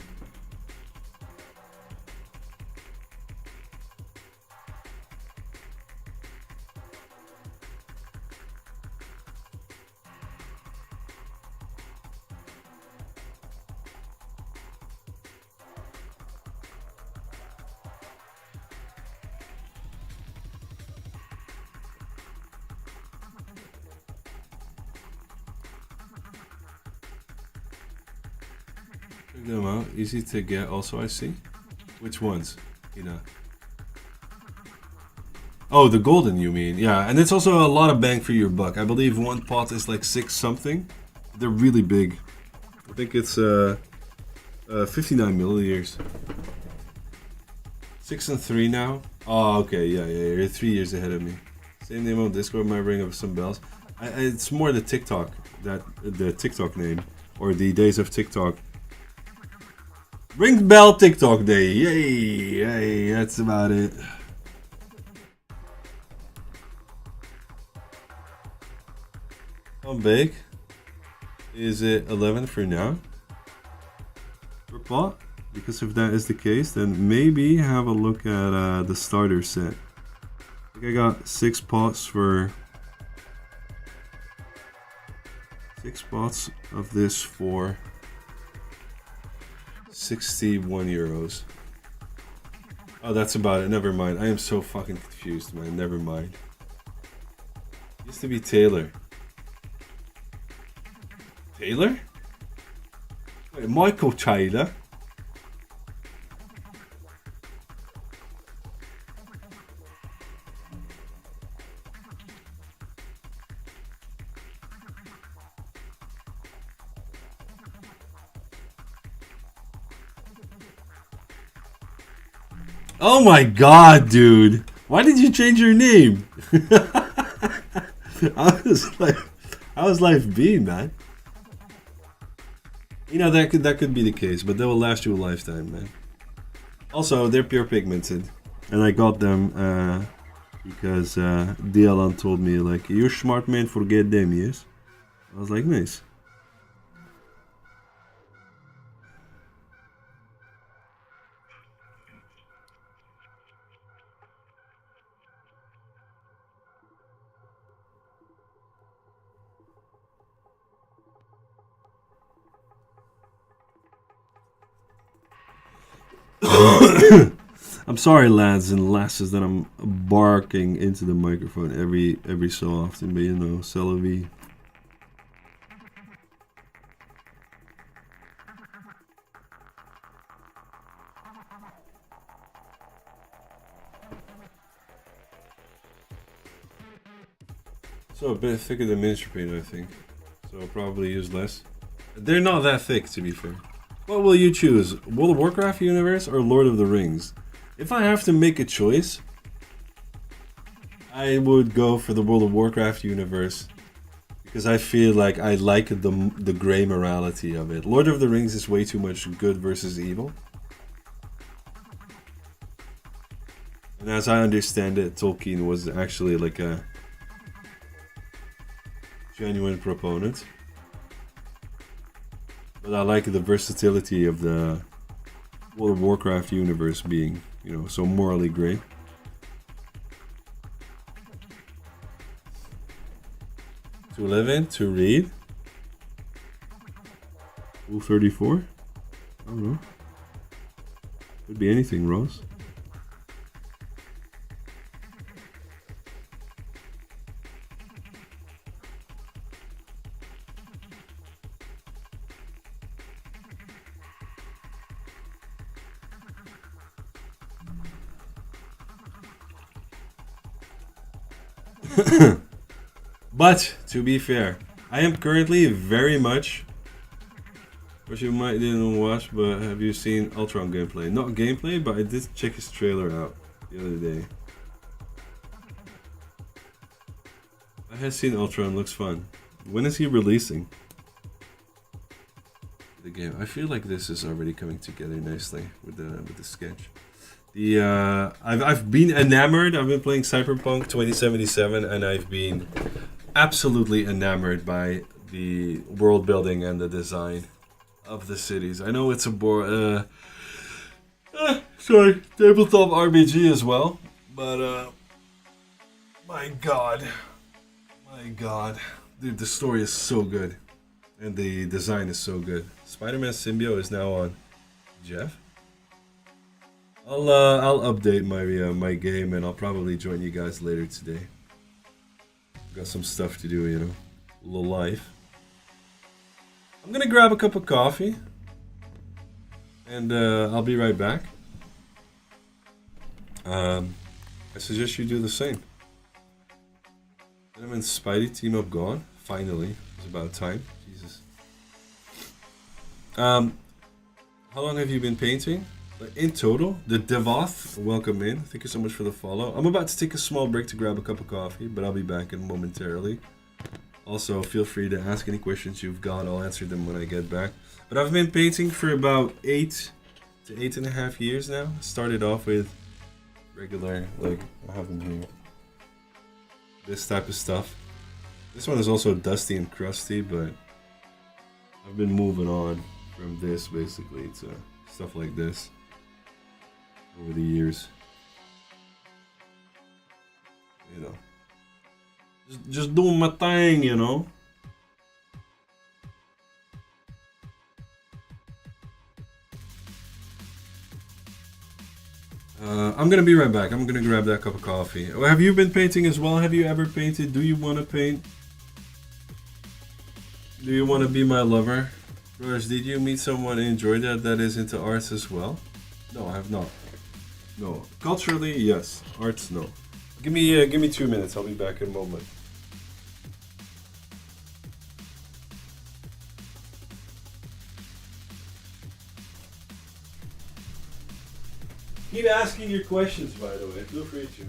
Check them out. Easy to get also, I see. Which ones? Oh, the golden you mean. Yeah, and it's also a lot of bang for your buck. I believe one pot is like 6 something. They're really big. I think it's 59 milliliters. 6 and 3 now. Oh, okay, yeah, you're 3 years ahead of me. Same name on Discord might ring up some bells. It's more the TikTok, the TikTok name, or the Days of TikTok. Ring bell TikTok day, yay, that's about it. On bake, is it 11 for now? Per pot? Because if that is the case, then maybe have a look at the starter set. I think I got 6 pots for 6 pots of this for 61 euros. Oh, that's about it. Never mind. I am so fucking confused, man. Never mind. Used to be Taylor. Taylor? Wait, Michael Taylor? Oh my god, dude. Why did you change your name? How's life been, man? You know, that could be the case, but they will last you a lifetime, man. Also, they're pure pigmented. And I got them because Dialan told me, like, you're smart man, forget them, yes? I was like, nice. I'm sorry, lads and lasses, that I'm barking into the microphone every so often, but you know, c'est la vie. So a bit thicker than miniature paint, I think. So I'll probably use less. They're not that thick, to be fair. What will you choose? World of Warcraft universe or Lord of the Rings? If I have to make a choice, I would go for the World of Warcraft universe because I feel like I like the gray morality of it. Lord of the Rings is way too much good versus evil. And as I understand it, Tolkien was actually like a genuine proponent. But I like the versatility of the World of Warcraft universe being, so morally gray. To live in, to read. Rule 34? I don't know. Could be anything, Ross. But to be fair, I am currently very much, which you might didn't watch, but have you seen Ultron gameplay? Not gameplay, but I did check his trailer out the other day. I have seen Ultron, looks fun. When is he releasing the game? I feel like this is already coming together nicely with the sketch. I've been enamored. I've been playing Cyberpunk 2077, and I've been absolutely enamored by the world building and the design of the cities. I know it's a tabletop RPG as well, but my god, dude, the story is so good, and the design is so good. Spider-Man Symbiote is now on Jeff. I'll update my game, and I'll probably join you guys later today. Got some stuff to do, a little life. I'm gonna grab a cup of coffee, and I'll be right back. I suggest you do the same. Venom and Spidey team up gone. Finally, it's about time. Jesus. How long have you been painting? In total, the Devoth, welcome in. Thank you so much for the follow. I'm about to take a small break to grab a cup of coffee, but I'll be back in momentarily. Also, feel free to ask any questions you've got. I'll answer them when I get back. But I've been painting for about 8 to 8.5 years now. Started off with regular, like I have them here. This type of stuff. This one is also dusty and crusty, but I've been moving on from this basically to stuff like this over the years. Just doing my thing, I'm gonna be right back. I'm gonna grab that cup of coffee. Have you been painting as well? Have you ever painted? Do you want to paint? Do you want to be my lover? Brothers, did you meet someone and enjoy that is into arts as well? No, I have not. No. Culturally, yes. Arts, no. Give me 2 minutes. I'll be back in a moment. Keep asking your questions, by the way. Feel free to.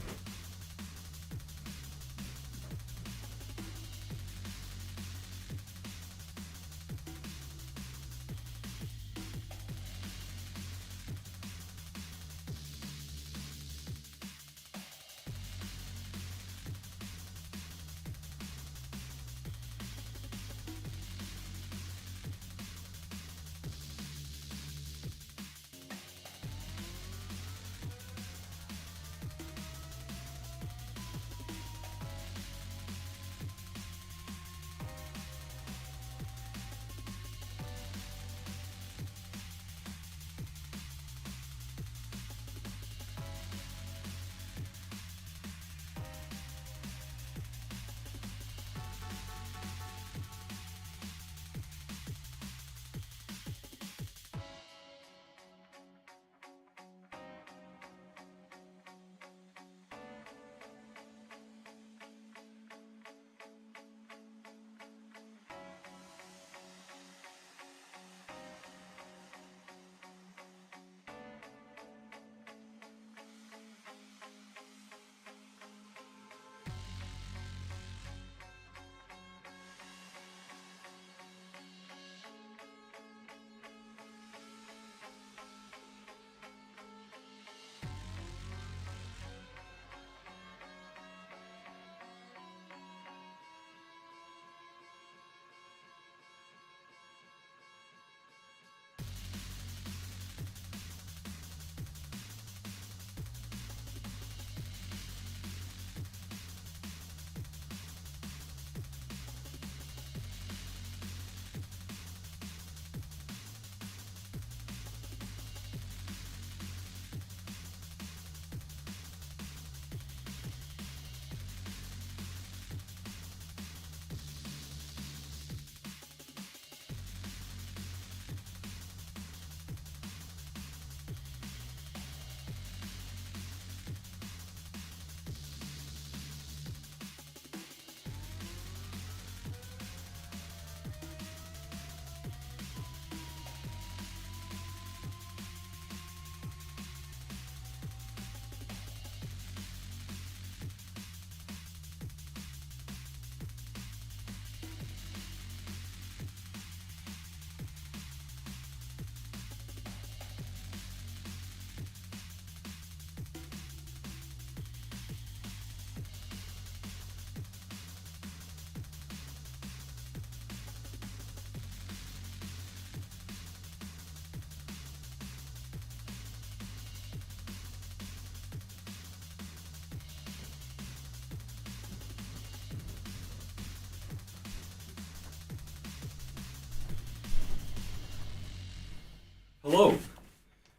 Hello.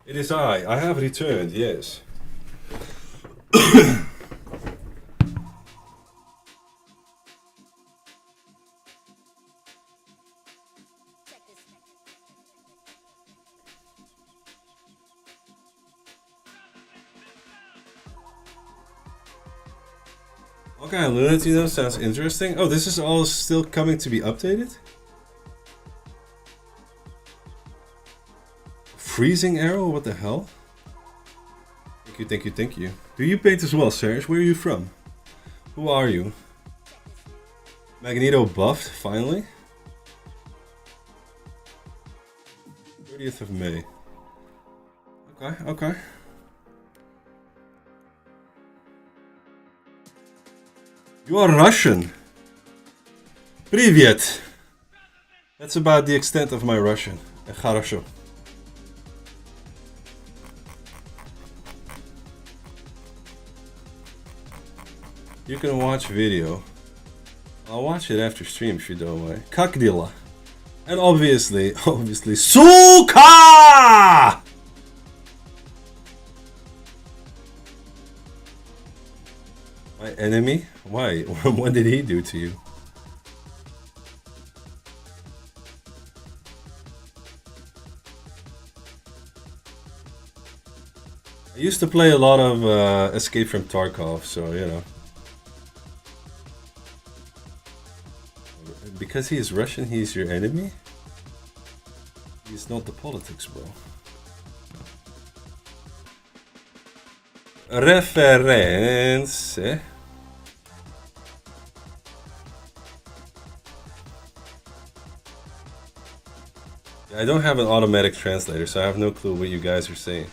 It is I. I have returned, yes. Okay, Lunatino sounds interesting. Oh, this is all still coming to be updated? Freezing arrow? What the hell? Thank you, thank you, thank you. Do you paint as well, Serge? Where are you from? Who are you? Magneto buffed, finally? 30th of May. Okay, okay. You are Russian. Привет. That's about the extent of my Russian. Хорошо. You can watch video. I'll watch it after stream if you don't mind. Как дела? And obviously, Suka! My enemy? Why? What did he do to you? I used to play a lot of Escape from Tarkov, so you know. Because he is Russian, he's your enemy? He's not the politics, bro. Reference. I don't have an automatic translator, so I have no clue what you guys are saying.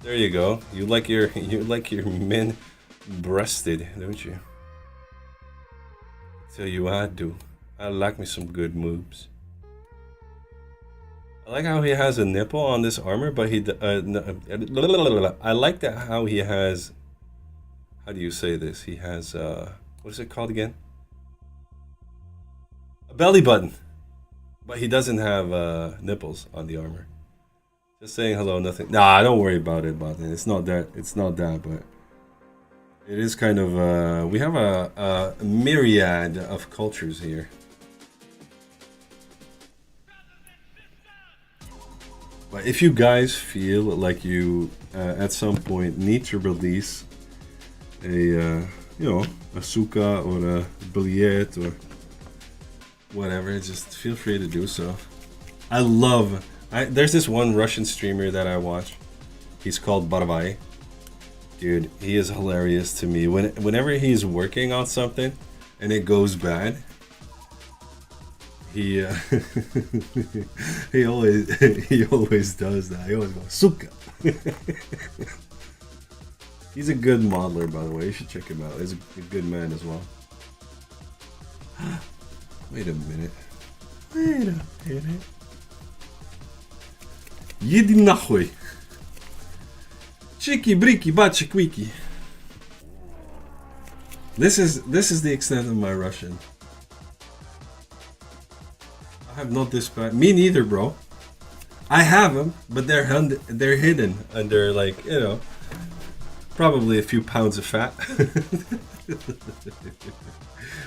There you go. You like your men breasted, don't you? Tell you I do. I like me some good moves. I like how he has a nipple on this armor, but he I like that how he has. How do you say this? He has what is it called again? A belly button, but he doesn't have nipples on the armor. Just saying hello, nothing. Nah, don't worry about it, Button. It's not that. It's not that, but it is kind of. We have a myriad of cultures here. But if you guys feel like you at some point need to release a you know, a suka or a billet or whatever, just feel free to do so. I love. There's this one Russian streamer that I watch. He's called Barvai. Dude, he is hilarious to me. Whenever he's working on something and it goes bad, he he always does that. He always goes suka. He's a good modeler, by the way. You should check him out. He's a good man as well. Wait a minute. Wait a minute. Иди нахуй. Чики-брики, бачик-вики. This is the extent of my Russian. I have not dispatched. Me neither, bro. I have them, but they're hidden under, like, you know, probably a few pounds of fat.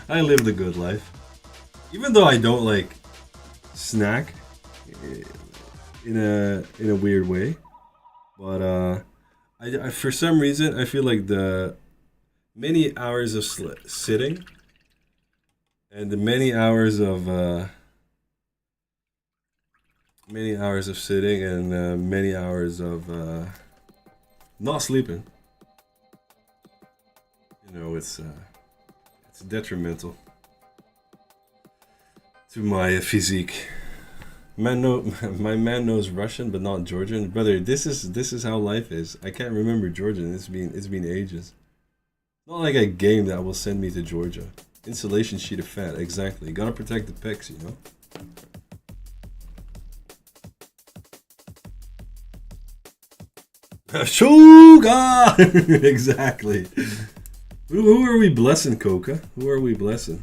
I live the good life. Even though I don't like snack in a weird way, but I for some reason I feel like the many hours of sitting and the many hours of sitting and many hours of not sleeping, you know, it's detrimental to my physique. My man knows Russian, but not Georgian. Brother, this is how life is. I can't remember Georgian. It's been ages. Not like a game that will send me to Georgia. Insulation sheet of fat, exactly. Gotta protect the pecs, you know. Sugar! Exactly. Who are we blessing, Coca? Who are we blessing?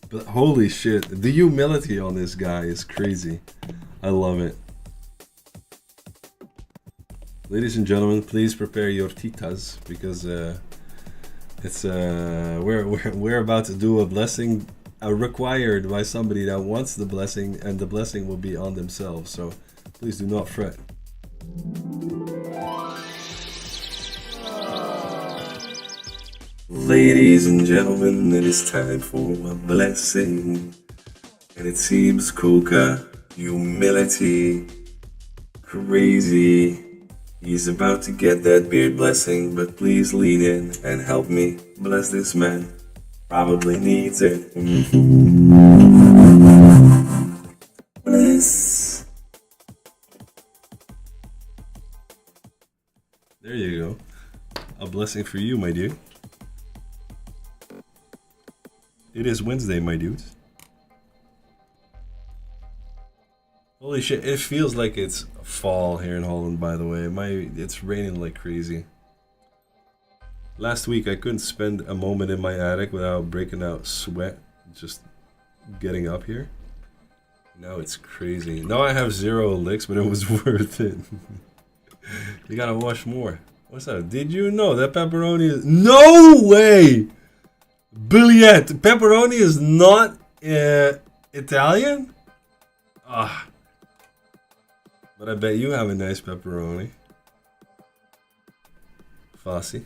But holy shit, the humility on this guy is crazy. I love it. Ladies and gentlemen, please prepare your titas because it's we're about to do a blessing required by somebody that wants the blessing, and the blessing will be on themselves. So please do not fret. Ladies and gentlemen, it is time for a blessing. And it seems Coca, humility, crazy. He's about to get that beard blessing, but please lean in and help me bless this man. Probably needs it. Bless. There you go. A blessing for you, my dude. It is Wednesday, my dudes. Holy shit, it feels like it's fall here in Holland, by the way. It's raining like crazy. Last week I couldn't spend a moment in my attic without breaking out sweat just getting up here. Now it's crazy. Now I have 0 licks, but it was worth it. You gotta wash more. What's that? Did you know that pepperoni is... No way! Billiet! Pepperoni is not Italian? Ah. But I bet you have a nice pepperoni. Fossy.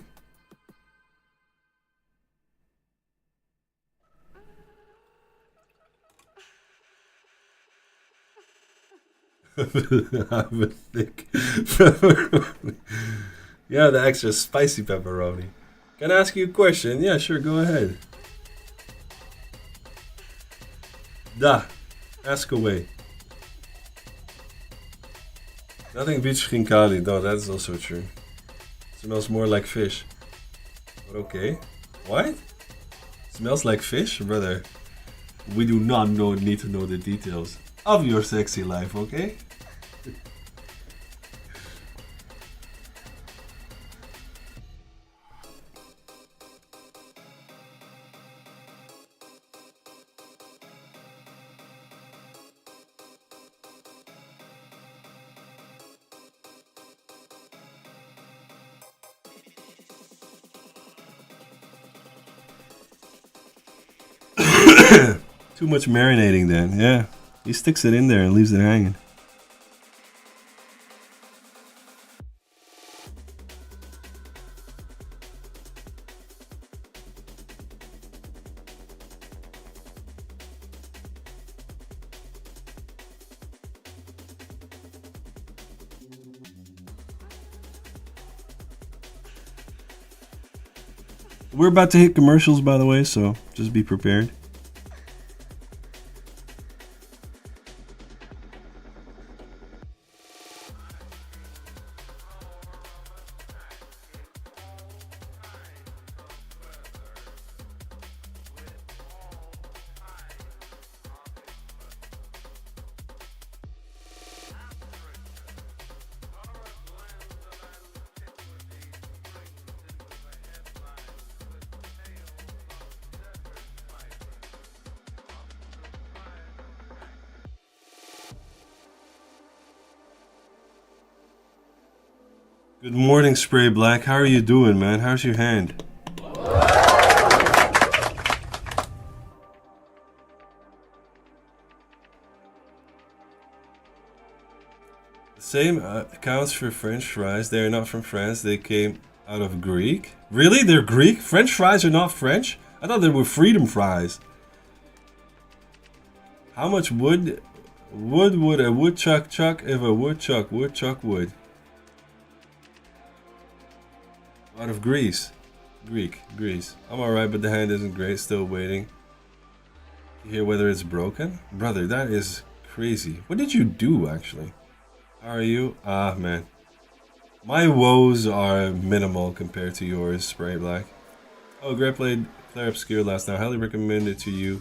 Have a thick pepperoni. Yeah, the extra spicy pepperoni. Can I ask you a question? Yeah, sure, go ahead. Da. Ask away. Nothing beats Schinkali. No, that's also true. Smells more like fish. But okay. What? Smells like fish? Brother, we do not need to know the details of your sexy life, okay? Too much marinating then, yeah. He sticks it in there and leaves it hanging. We're about to hit commercials, by the way, so just be prepared. Good morning, Spray Black. How are you doing, man? How's your hand? The same counts for French fries. They are not from France. They came out of Greek. Really? They're Greek? French fries are not French? I thought they were freedom fries. How much wood would a woodchuck chuck if a woodchuck would? Out of Greece. Greece. I'm alright, but the hand isn't great. Still waiting to hear whether it's broken. Brother, that is crazy. What did you do, actually? How are you? Ah, man. My woes are minimal compared to yours, Spray Black. Oh, great played Claire Obscure last night. Highly recommend it to you.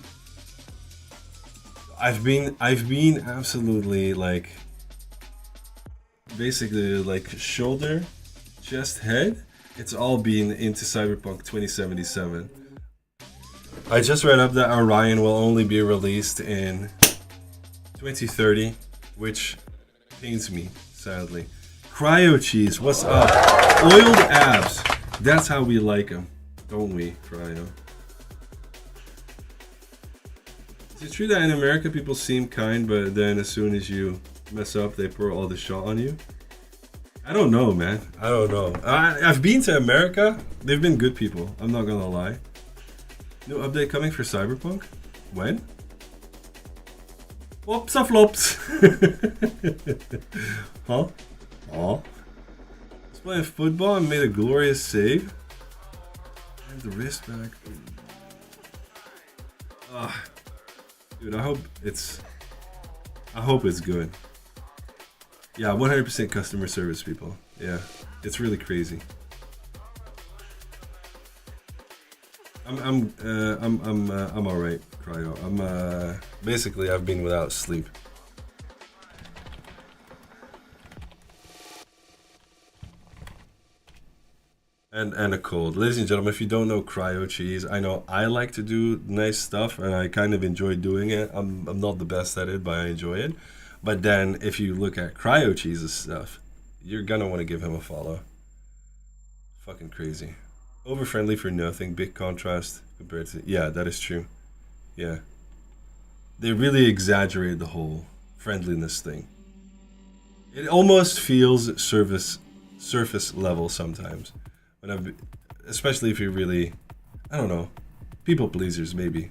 I've been absolutely like basically like shoulder, chest, head. It's all been into Cyberpunk 2077. I just read up that Orion will only be released in 2030, which pains me, sadly. Cryo cheese, what's up? Oiled abs. That's how we like them, don't we, Cryo? Is it true that in America people seem kind, but then as soon as you mess up, they pour all the shot on you? I don't know, man. I don't know. I've been to America. They've been good people. I'm not gonna lie. New update coming for Cyberpunk? When? Whoops a flops. Huh? Oh. I was playing football and made a glorious save. I have the wrist back. Ah. Dude, I hope it's good. Yeah, 100% customer service, people. Yeah, it's really crazy. I'm all right, Cryo. Basically I've been without sleep. And a cold. Ladies and gentlemen, if you don't know Cryo cheese, I know I like to do nice stuff and I kind of enjoy doing it. I'm not the best at it, but I enjoy it. But then if you look at Cryo cheese's stuff, you're gonna want to give him a follow. Fucking crazy. Over friendly for nothing, big contrast compared to, yeah, that is true. Yeah. They really exaggerate the whole friendliness thing. It almost feels surface level sometimes. When I've, especially if you're really, I don't know, people pleasers maybe.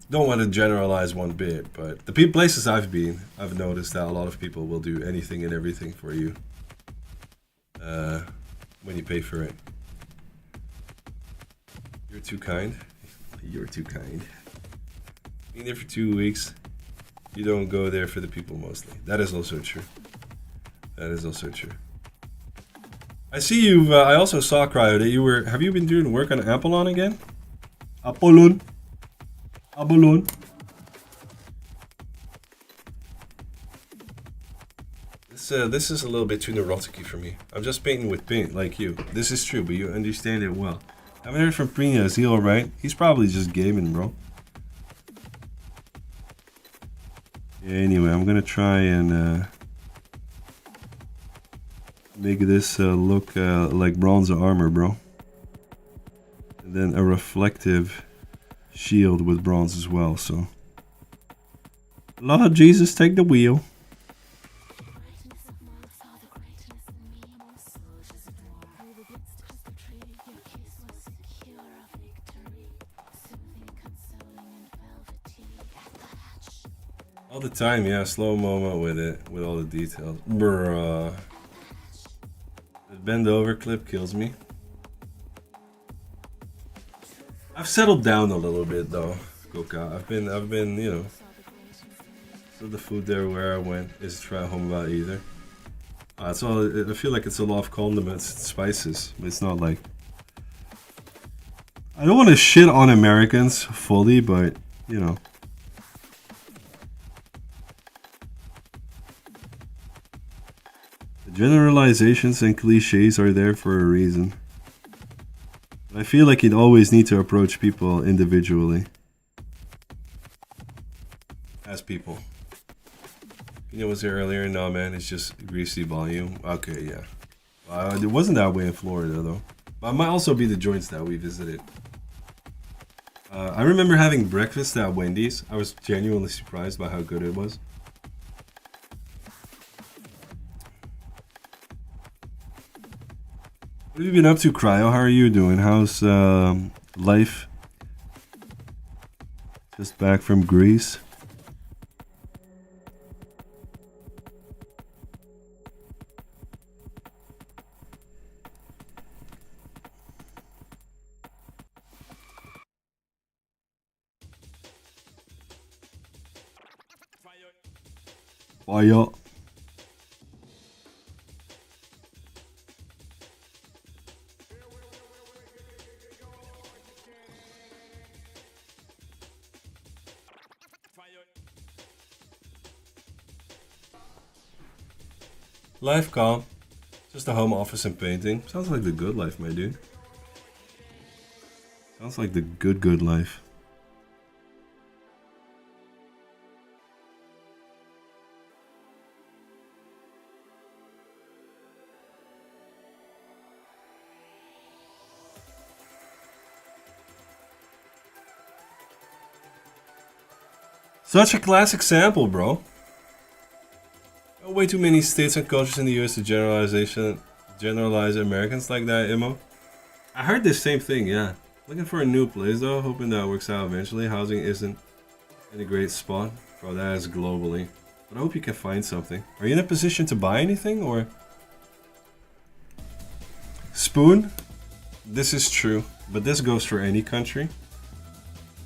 Don't want to generalize one bit, but the places I've been, I've noticed that a lot of people will do anything and everything for you when you pay for it. You're too kind. You're too kind. Being there for 2 weeks, you don't go there for the people mostly. That is also true. That is also true. I see you. I also saw, Cryo, that you were. Have you been doing work on Apollon again? Apollon. Apollon. This is a little bit too neurotic for me. I'm just painting with paint, like you. This is true, but you understand it well. I haven't heard from Prina. Is he alright? He's probably just gaming, bro. Yeah, anyway, I'm gonna try and make this look like bronze armor, bro. And then a reflective shield with bronze as well, so. Lord Jesus, take the wheel. All the time, yeah, slow moment with it, with all the details. Bruh. The bend over clip kills me. I've settled down a little bit though, Goka. I've been, you know. So the food there where I went is try home about either. It's all. I feel like it's a lot of condiments and spices, but it's not like. I don't want to shit on Americans fully, but you know. Generalizations and cliches are there for a reason. I feel like you'd always need to approach people individually. As people. Pino was here earlier. No, man, it's just greasy volume. Okay, yeah. It wasn't that way in Florida, though. But it might also be the joints that we visited. I remember having breakfast at Wendy's. I was genuinely surprised by how good it was. What have you been up to, Cryo? How are you doing? How's life? Just back from Greece. Fire. Life calm. Just a home office and painting. Sounds like the good life, my dude. Sounds like the good life. Such a classic sample, bro. Way too many states and cultures in the US to generalize Americans like that, Imo. I heard the same thing, yeah. Looking for a new place though, hoping that works out eventually. Housing isn't in a great spot. Bro, that is globally. But I hope you can find something. Are you in a position to buy anything or? Spoon? This is true, but this goes for any country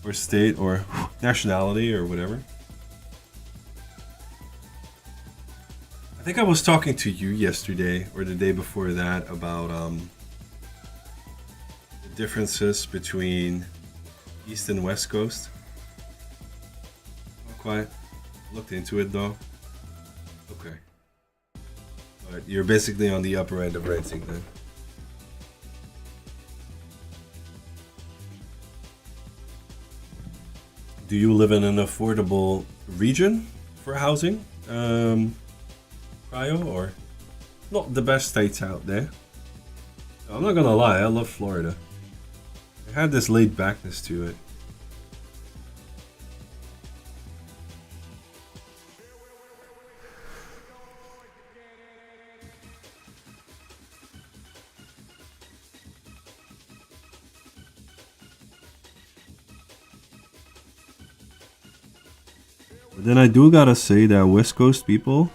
or state or nationality or whatever. I think I was talking to you yesterday or the day before that about the differences between East and West Coast. Not quite looked into it though. Okay. But you're basically on the upper end of renting then. Do you live in an affordable region for housing? Or not the best states out there. I'm not gonna lie, I love Florida. It had this laid backness to it. But then I do gotta say that West Coast people,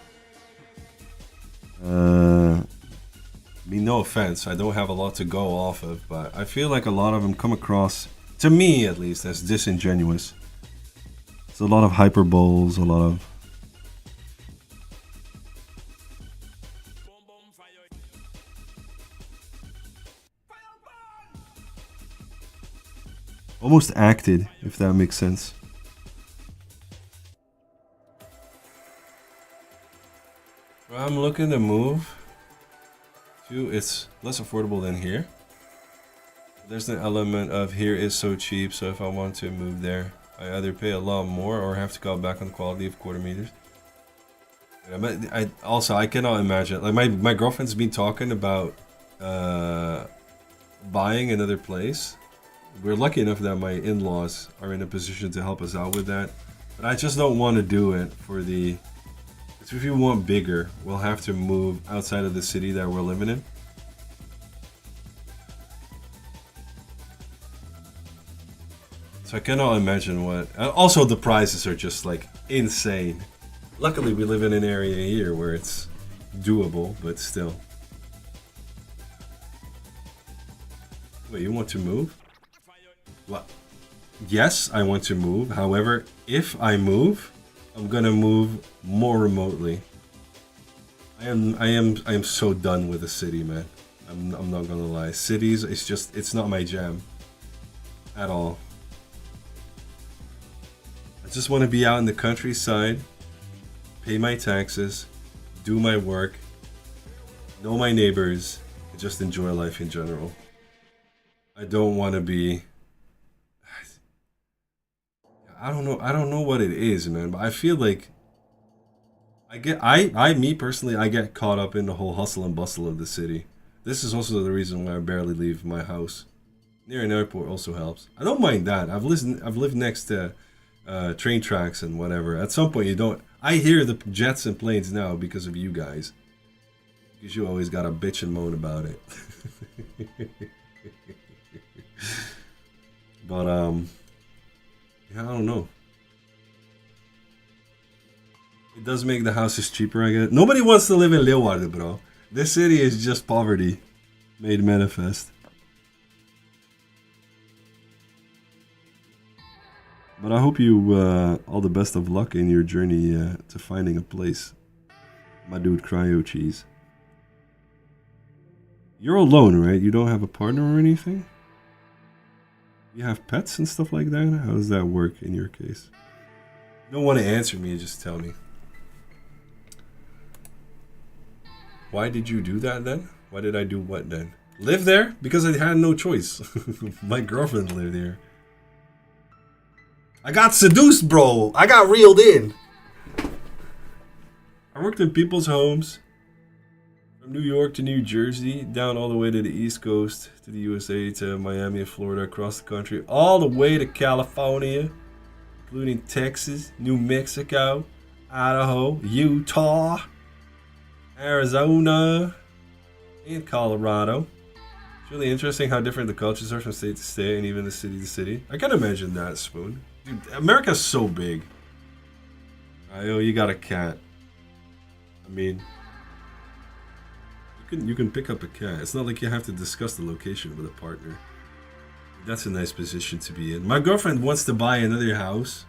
I mean, no offense, I don't have a lot to go off of, but I feel like a lot of them come across, to me at least, as disingenuous. It's a lot of hyperboles, a lot of... almost acted, if that makes sense. I'm looking to move to, it's less affordable than here. There's an element of here is so cheap, so if I want to move there, I either pay a lot more or have to go back on the quality of quarter meters. I cannot imagine, like my girlfriend's been talking about buying another place. We're lucky enough that my in-laws are in a position to help us out with that, but I just don't want to do it for the... If we want bigger, we'll have to move outside of the city that we're living in. So I cannot imagine what... Also, the prices are just like insane. Luckily, we live in an area here where it's doable, but still. Wait, you want to move? What? Yes, I want to move. However, if I move, I'm gonna move more remotely. I am so done with the city, man. I'm not gonna lie. Cities, it's not my jam at all. I just want to be out in the countryside, pay my taxes, do my work, know my neighbors, and just enjoy life in general. I don't want to be... I don't know what it is, man, but I feel like me personally, I get caught up in the whole hustle and bustle of the city. This is also the reason why I barely leave my house. Near an airport also helps. I don't mind that. I've lived next to train tracks and whatever. At some point, you don't... I hear the jets and planes now because of you guys. Because you always gotta bitch and moan about it. But, yeah, I don't know. It does make the houses cheaper, I guess. Nobody wants to live in Leeuwarden, bro. This city is just poverty made manifest. But I hope you all the best of luck in your journey to finding a place. My dude, Cryo Cheese. You're alone, right? You don't have a partner or anything? You have pets and stuff like that? How does that work in your case? You don't want to answer me, just tell me. Why did you do that then? Why did I do what then? Live there? Because I had no choice. My girlfriend lived here. I got seduced, bro. I got reeled in. I worked in people's homes. From New York to New Jersey, down all the way to the East Coast, to the USA, to Miami and Florida, across the country, all the way to California, including Texas, New Mexico, Idaho, Utah, Arizona, and Colorado. It's really interesting how different the cultures are from state to state and even the city to city. I can imagine that, Spoon. Dude, America's so big. Oh, you got a cat. I mean... You can pick up a cat. It's not like you have to discuss the location with a partner. That's a nice position to be in. My girlfriend wants to buy another house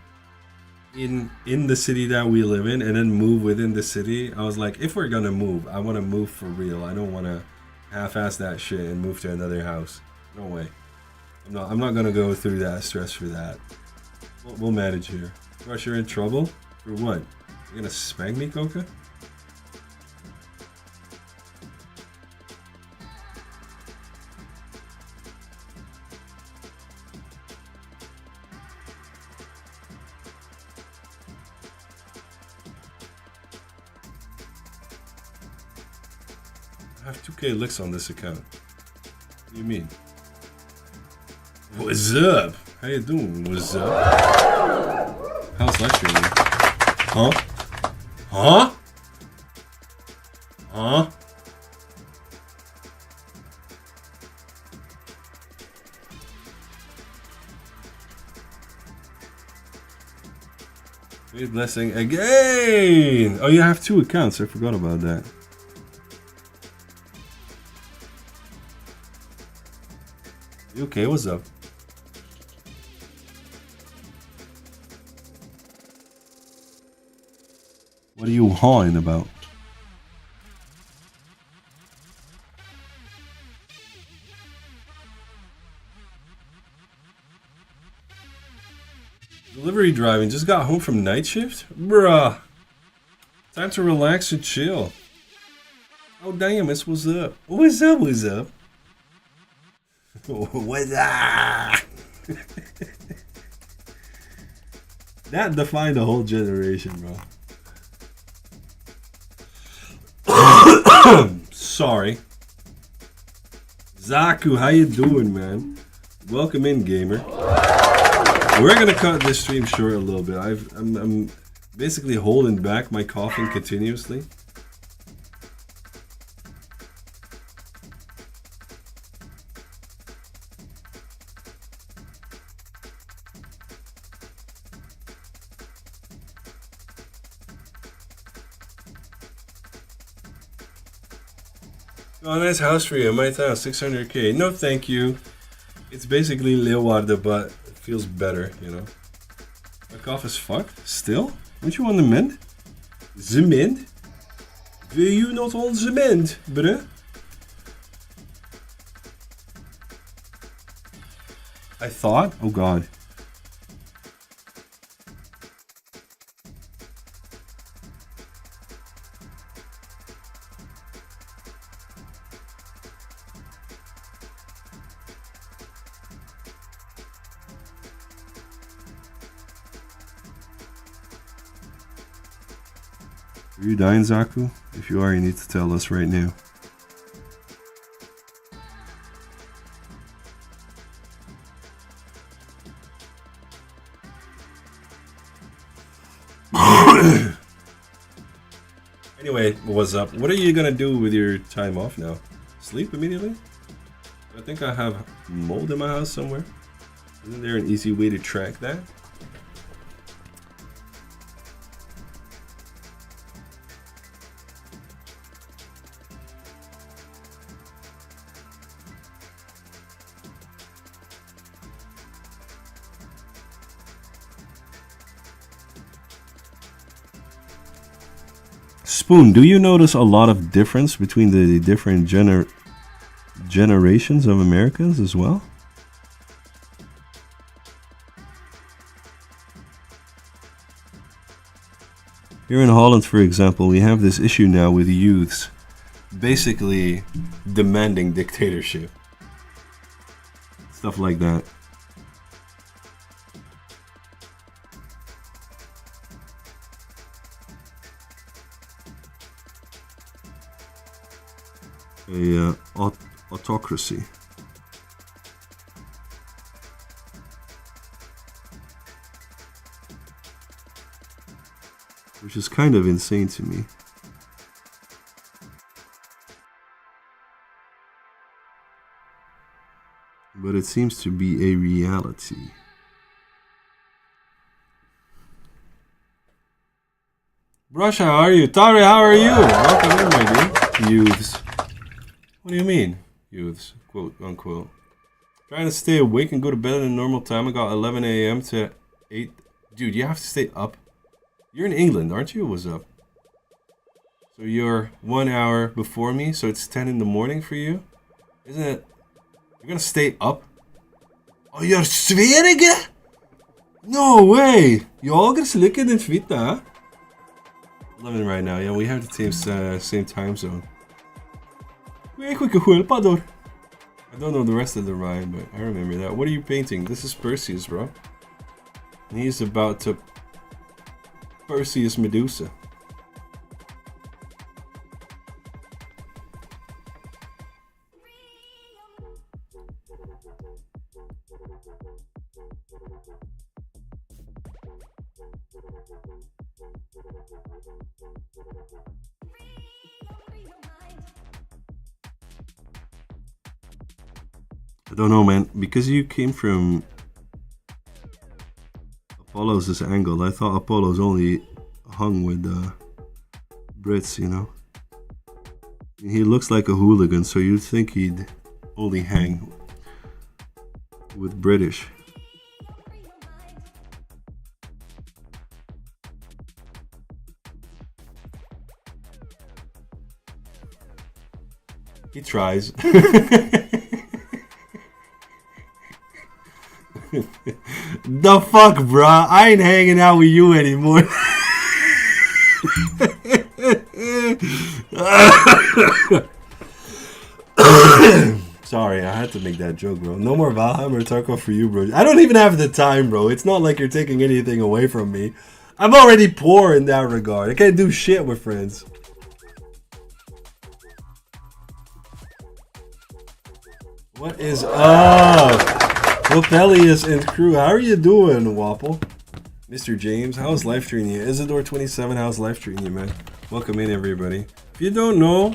in the city that we live in and then move within the city. I was like, if we're gonna move, I want to move for real. I don't want to half-ass that shit and move to another house. No way. I'm not gonna go through that stress for that. We'll manage here. Rush, you're in trouble? For what? You're gonna spank me, Coca? I have 2K licks on this account. What do you mean? What's up? How you doing? What's up? How's life treating you? Huh? Huh? Huh? Great blessing again! Oh, you have 2 accounts. I forgot about that. You okay? What's up? What are you hawing about? Delivery driving. Just got home from night shift? Bruh. Time to relax and chill. Oh, damn. It's what's up. What's up? What's up? What's up? That defined a whole generation, bro. Sorry. Zaku, how you doing, man? Welcome in, gamer. We're gonna cut this stream short a little bit. I'm basically holding back my coughing continuously. Oh, nice house for you. My town, 600k. No, thank you. It's basically Leeuwarden, but it feels better, you know. My cough is fucked. Still? Don't you want the mend? The mend? Will you not on the mend, bruh? I thought? Oh god. Are you dying, Zaku? If you are, you need to tell us right now. Anyway, what's up? What are you gonna do with your time off now? Sleep immediately? I think I have mold in my house somewhere. Isn't there an easy way to track that? Spoon, do you notice a lot of difference between the different generations of Americans as well? Here in Holland, for example, we have this issue now with youths basically demanding dictatorship. Stuff like that. A autocracy. Which is kind of insane to me. But it seems to be a reality. Brush, how are you? Tari, how are you? Welcome in, my dear. Youths. What do you mean, youths? Quote, unquote. Trying to stay awake and go to bed at a normal time. I got 11 a.m. to 8. Dude, you have to stay up. You're in England, aren't you? What's up? So you're 1 hour before me, so it's 10 in the morning for you? Isn't it? You're gonna stay up? Oh, you're sverige? No way! Y'all gonna slick it in Svita? 11 right now, yeah, we have the same time zone. I don't know the rest of the rhyme, but I remember that. What are you painting? This is Perseus, bro. And he's about to Perseus Medusa. I don't know, man. Because you came from Apollo's angle, I thought Apollo's only hung with Brits, you know. He looks like a hooligan, so you'd think he'd only hang with British. He tries. The fuck, bruh? I ain't hanging out with you anymore. Sorry, I had to make that joke, bro. No more Valheim or Tarkov for you, bro. I don't even have the time, bro. It's not like you're taking anything away from me. I'm already poor in that regard. I can't do shit with friends. What is up? Perseus and crew, how are you doing, Wapple? Mr. James, how's life treating you? Isidore27, how's life treating you, man? Welcome in, everybody. If you don't know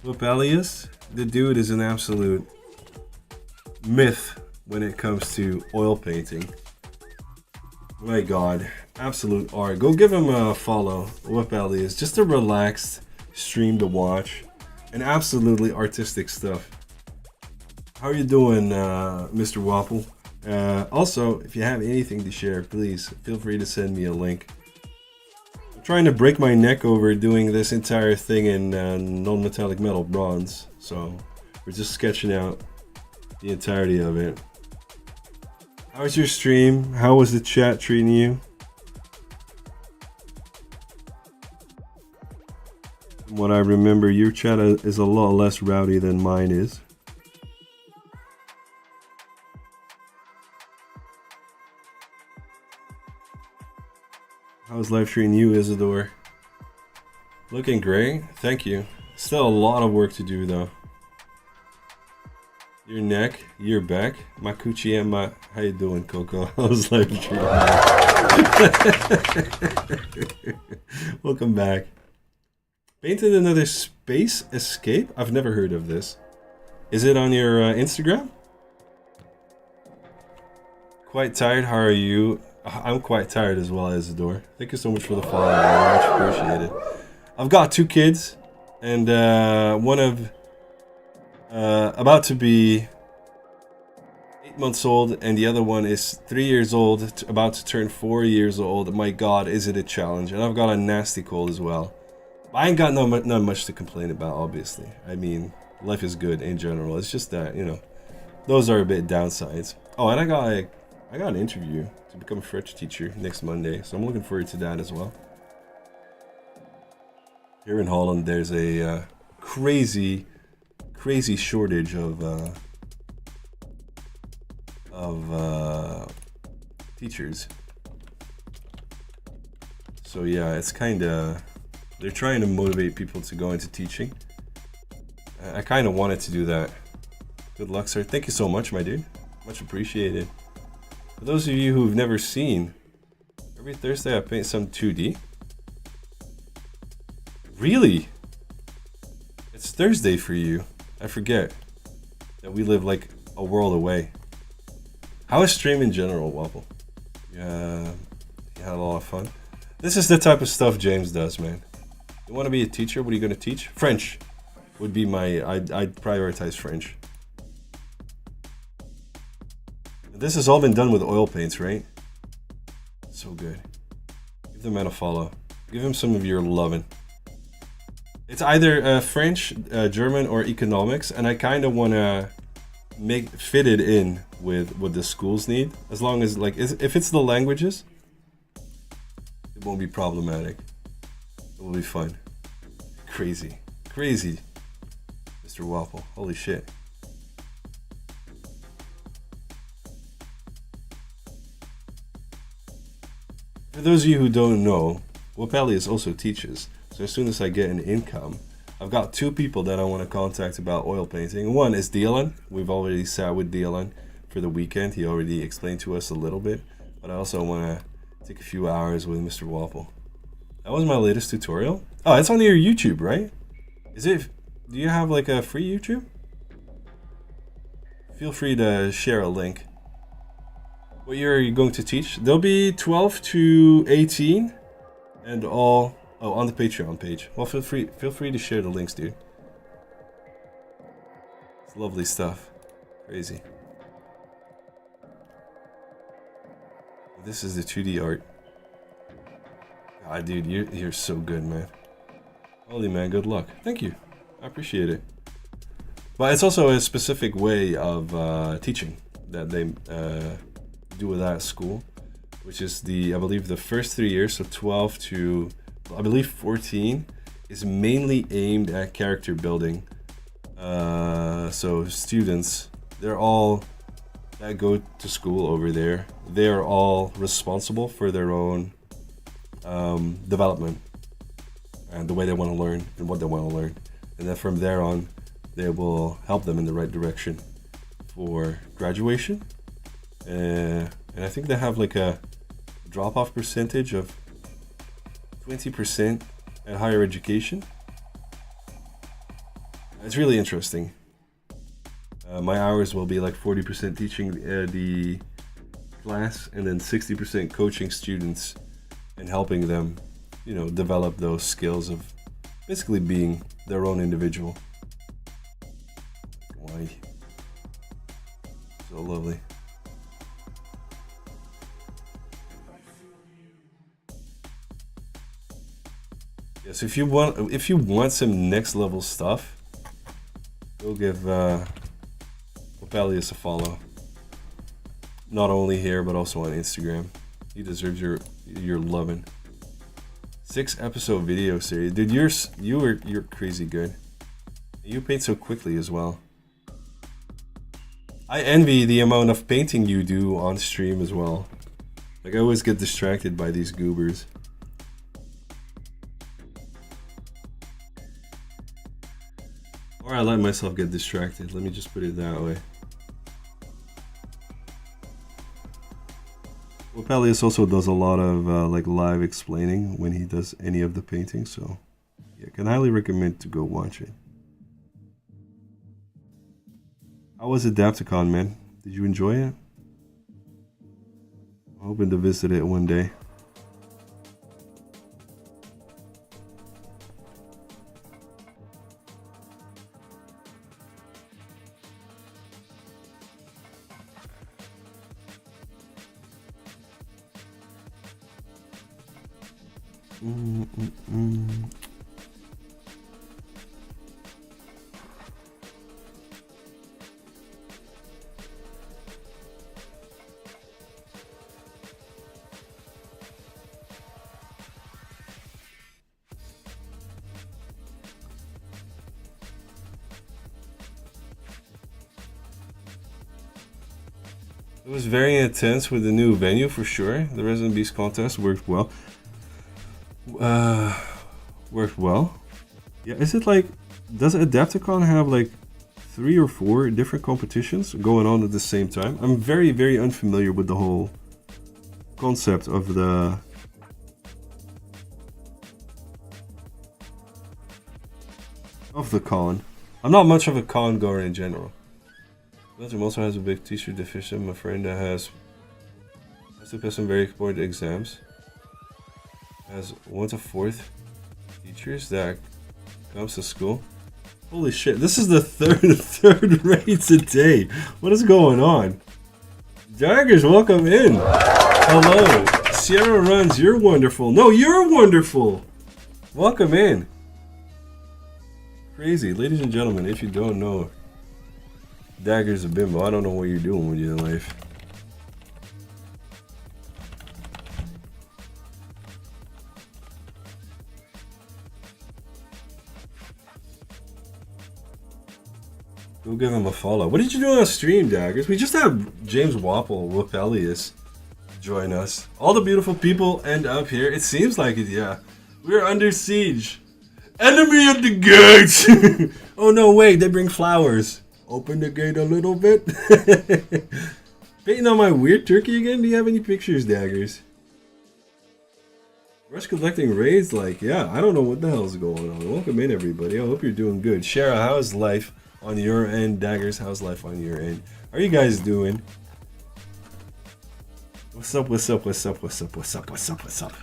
Perseus, the dude is an absolute myth when it comes to oil painting. My God, absolute art. Go give him a follow, Perseus. Just a relaxed stream to watch and absolutely artistic stuff. How are you doing, Mr. Waffle? Also, if you have anything to share, please feel free to send me a link. I'm trying to break my neck over doing this entire thing in non-metallic metal bronze, so we're just sketching out the entirety of it. How was your stream? How was the chat treating you? From what I remember, your chat is a lot less rowdy than mine is. How's life treating you, Isidore? Looking great, thank you. Still a lot of work to do, though. Your neck, your back, my coochie and my... How you doing, Coco? How's life treating you? Welcome back. Painted another Space Escape? I've never heard of this. Is it on your Instagram? Quite tired, how are you? I'm quite tired as well, Isidore. Thank you so much for the follow. I much appreciate it. I've got 2 kids, and one of about to be 8 months old, and the other one is 3 years old, about to turn 4 years old. My God, is it a challenge? And I've got a nasty cold as well. I ain't got not much to complain about, obviously. I mean, life is good in general. It's just that, you know, those are a bit downsides. Oh, and I got an interview to become a French teacher next Monday, so I'm looking forward to that as well. Here in Holland, there's a crazy, crazy shortage of teachers. So yeah, it's kind of, they're trying to motivate people to go into teaching. I kind of wanted to do that. Good luck, sir. Thank you so much, my dude. Much appreciated. For those of you who've never seen, every Thursday I paint some 2D. Really? It's Thursday for you. I forget that we live like a world away. How is stream in general, Wobble? Yeah, you had a lot of fun. This is the type of stuff James does, man. You want to be a teacher? What are you going to teach? French would be my... I'd prioritize French. This has all been done with oil paints, right? So good. Give the man a follow. Give him some of your loving. It's either French, German, or economics, and I kind of want to fit it in with what the schools need. As long as, like, if it's the languages, it won't be problematic. It will be fun. Crazy. Crazy. Mr. Waffle. Holy shit. For those of you who don't know, Wapelius also teaches. So as soon as I get an income, I've got two people that I want to contact about oil painting. One is Dylan. We've already sat with Dylan for the weekend. He already explained to us a little bit. But I also want to take a few hours with Mr. Waffle. That was my latest tutorial. Oh, it's on your YouTube, right? Is it? Do you have like a free YouTube? Feel free to share a link. What year are you going to teach? There'll be 12 to 18 and all... Oh, on the Patreon page. Well, feel free to share the links, dude. It's lovely stuff. Crazy. This is the 2D art. God, dude, you're so good, man. Holy man, good luck. Thank you. I appreciate it. But it's also a specific way of teaching that they do with that school, which is I believe the first 3 years, so 12 to... I believe 14 is mainly aimed at character building. So students, they're all that go to school over there. They're all responsible for their own development and the way they want to learn and what they want to learn. And then from there on, they will help them in the right direction for graduation. And I think they have like a drop-off percentage of 20% at higher education. It's really interesting. My hours will be like 40% teaching the class and then 60% coaching students and helping them, you know, develop those skills of basically being their own individual. Why? So lovely. Yes, if you want some next level stuff, go give Opelius a follow. Not only here, but also on Instagram. He deserves your loving. 6-episode video series, dude. You're crazy good. You paint so quickly as well. I envy the amount of painting you do on stream as well. Like I always get distracted by these goobers. Or I let myself get distracted. Let me just put it that way. Well, Pelias also does a lot of like live explaining when he does any of the paintings, so yeah, can highly recommend to go watch it. How was Adapticon, man? Did you enjoy it? I'm hoping to visit it one day. It was very intense with the new venue for sure. The Resident Beast contest worked well. Uh, Worked well. Yeah, is it like, does Adapticon have like 3 or 4 different competitions going on at the same time? I'm very, very unfamiliar with the whole concept of the con. I'm not much of a con goer in general. Belgium also has a big teacher deficit. My friend that has to pass some very important exams. Has 1 to 4th teachers that comes to school. Holy shit! This is the third raid today. What is going on? Daggers, welcome in. Hello, Sierra Runs. You're wonderful. No, you're wonderful. Welcome in. Crazy, ladies and gentlemen. If you don't know, Dagger's a bimbo. I don't know what you're doing with your life. Go give him a follow. What did you do on stream, Daggers? We just had James Wapelius join us. All the beautiful people end up here. It seems like it, yeah. We're under siege. Enemy at the gates! Oh no, wait, they bring flowers. Open the gate a little bit. Painting on my weird turkey again? Do you have any pictures, Daggers? Rush collecting raids? Like, yeah, I don't know what the hell's going on. Welcome in, everybody. I hope you're doing good. Shara, how's life on your end? Daggers, how's life on your end? How are you guys doing? What's up, what's up, what's up, what's up, what's up, what's up, what's up?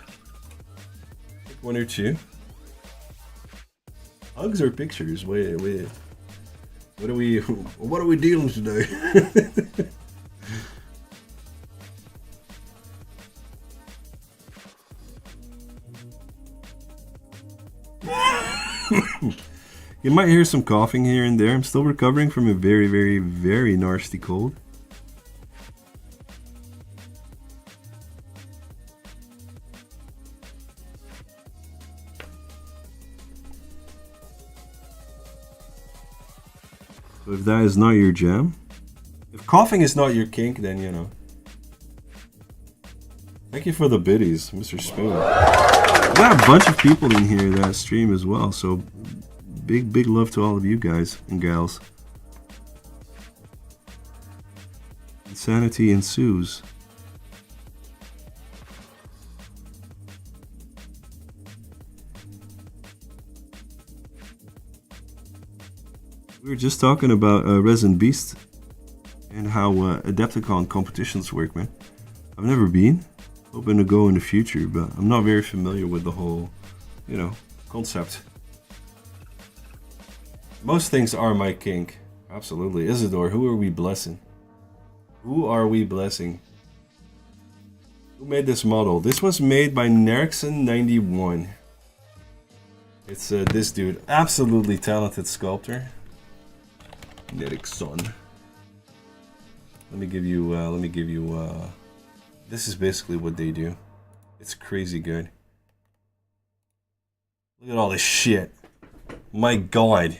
Pick 1 or 2. Hugs or pictures? Wait. What are we dealing today? You might hear some coughing here and there. I'm still recovering from a very, very, very nasty cold. So if that is not your jam, if coughing is not your kink, then you know. Thank you for the biddies, Mr. Spoon. We got a bunch of people in here that stream as well, so big love to all of you guys and gals. Insanity ensues. We were just talking about Resident Beast and how Adepticon competitions work, man. I've never been. Hoping to go in the future, but I'm not very familiar with the whole, you know, concept. Most things are my kink. Absolutely. Isidore, who are we blessing? Who are we blessing? Who made this model? This was made by Nerixon91. It's this dude. Absolutely talented sculptor. Nerixon. Let me give you, this is basically what they do. It's crazy good. Look at all this shit. My god.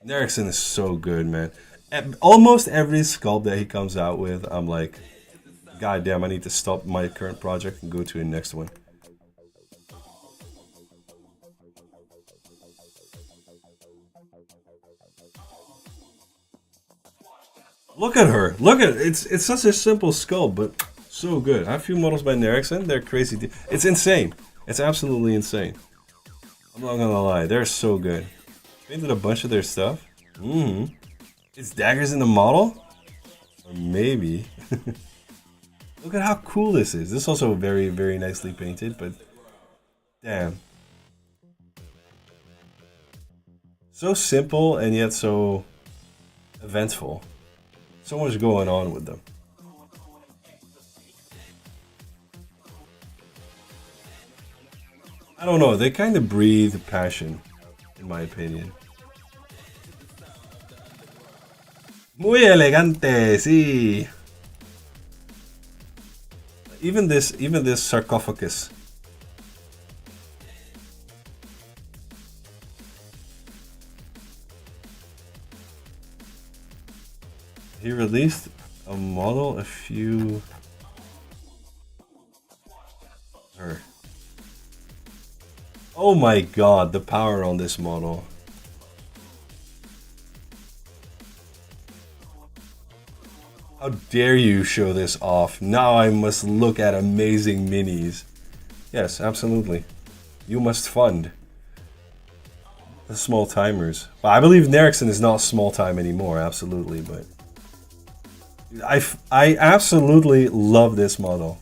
Nerixon is so good, man. Almost every sculpt that he comes out with, I'm like, god damn, I need to stop my current project and go to the next one. Look at her. Look at it. It's such a simple sculpt, but so good. I have a few models by Nerixon. They're crazy. It's insane. It's absolutely insane. I'm not gonna lie. They're so good. Painted a bunch of their stuff. It's Daggers in the model? Or maybe. Look at how cool this is. This is also very, very nicely painted, but damn. So simple and yet so eventful. So much going on with them. I don't know, they kind of breathe passion, in my opinion. Muy elegante, sí. Even this sarcophagus. He released a model a few... Oh my god, the power on this model. How dare you show this off? Now I must look at amazing minis. Yes, absolutely. You must fund the small timers. Well, I believe Nerixon is not small time anymore, absolutely, but... I absolutely love this model.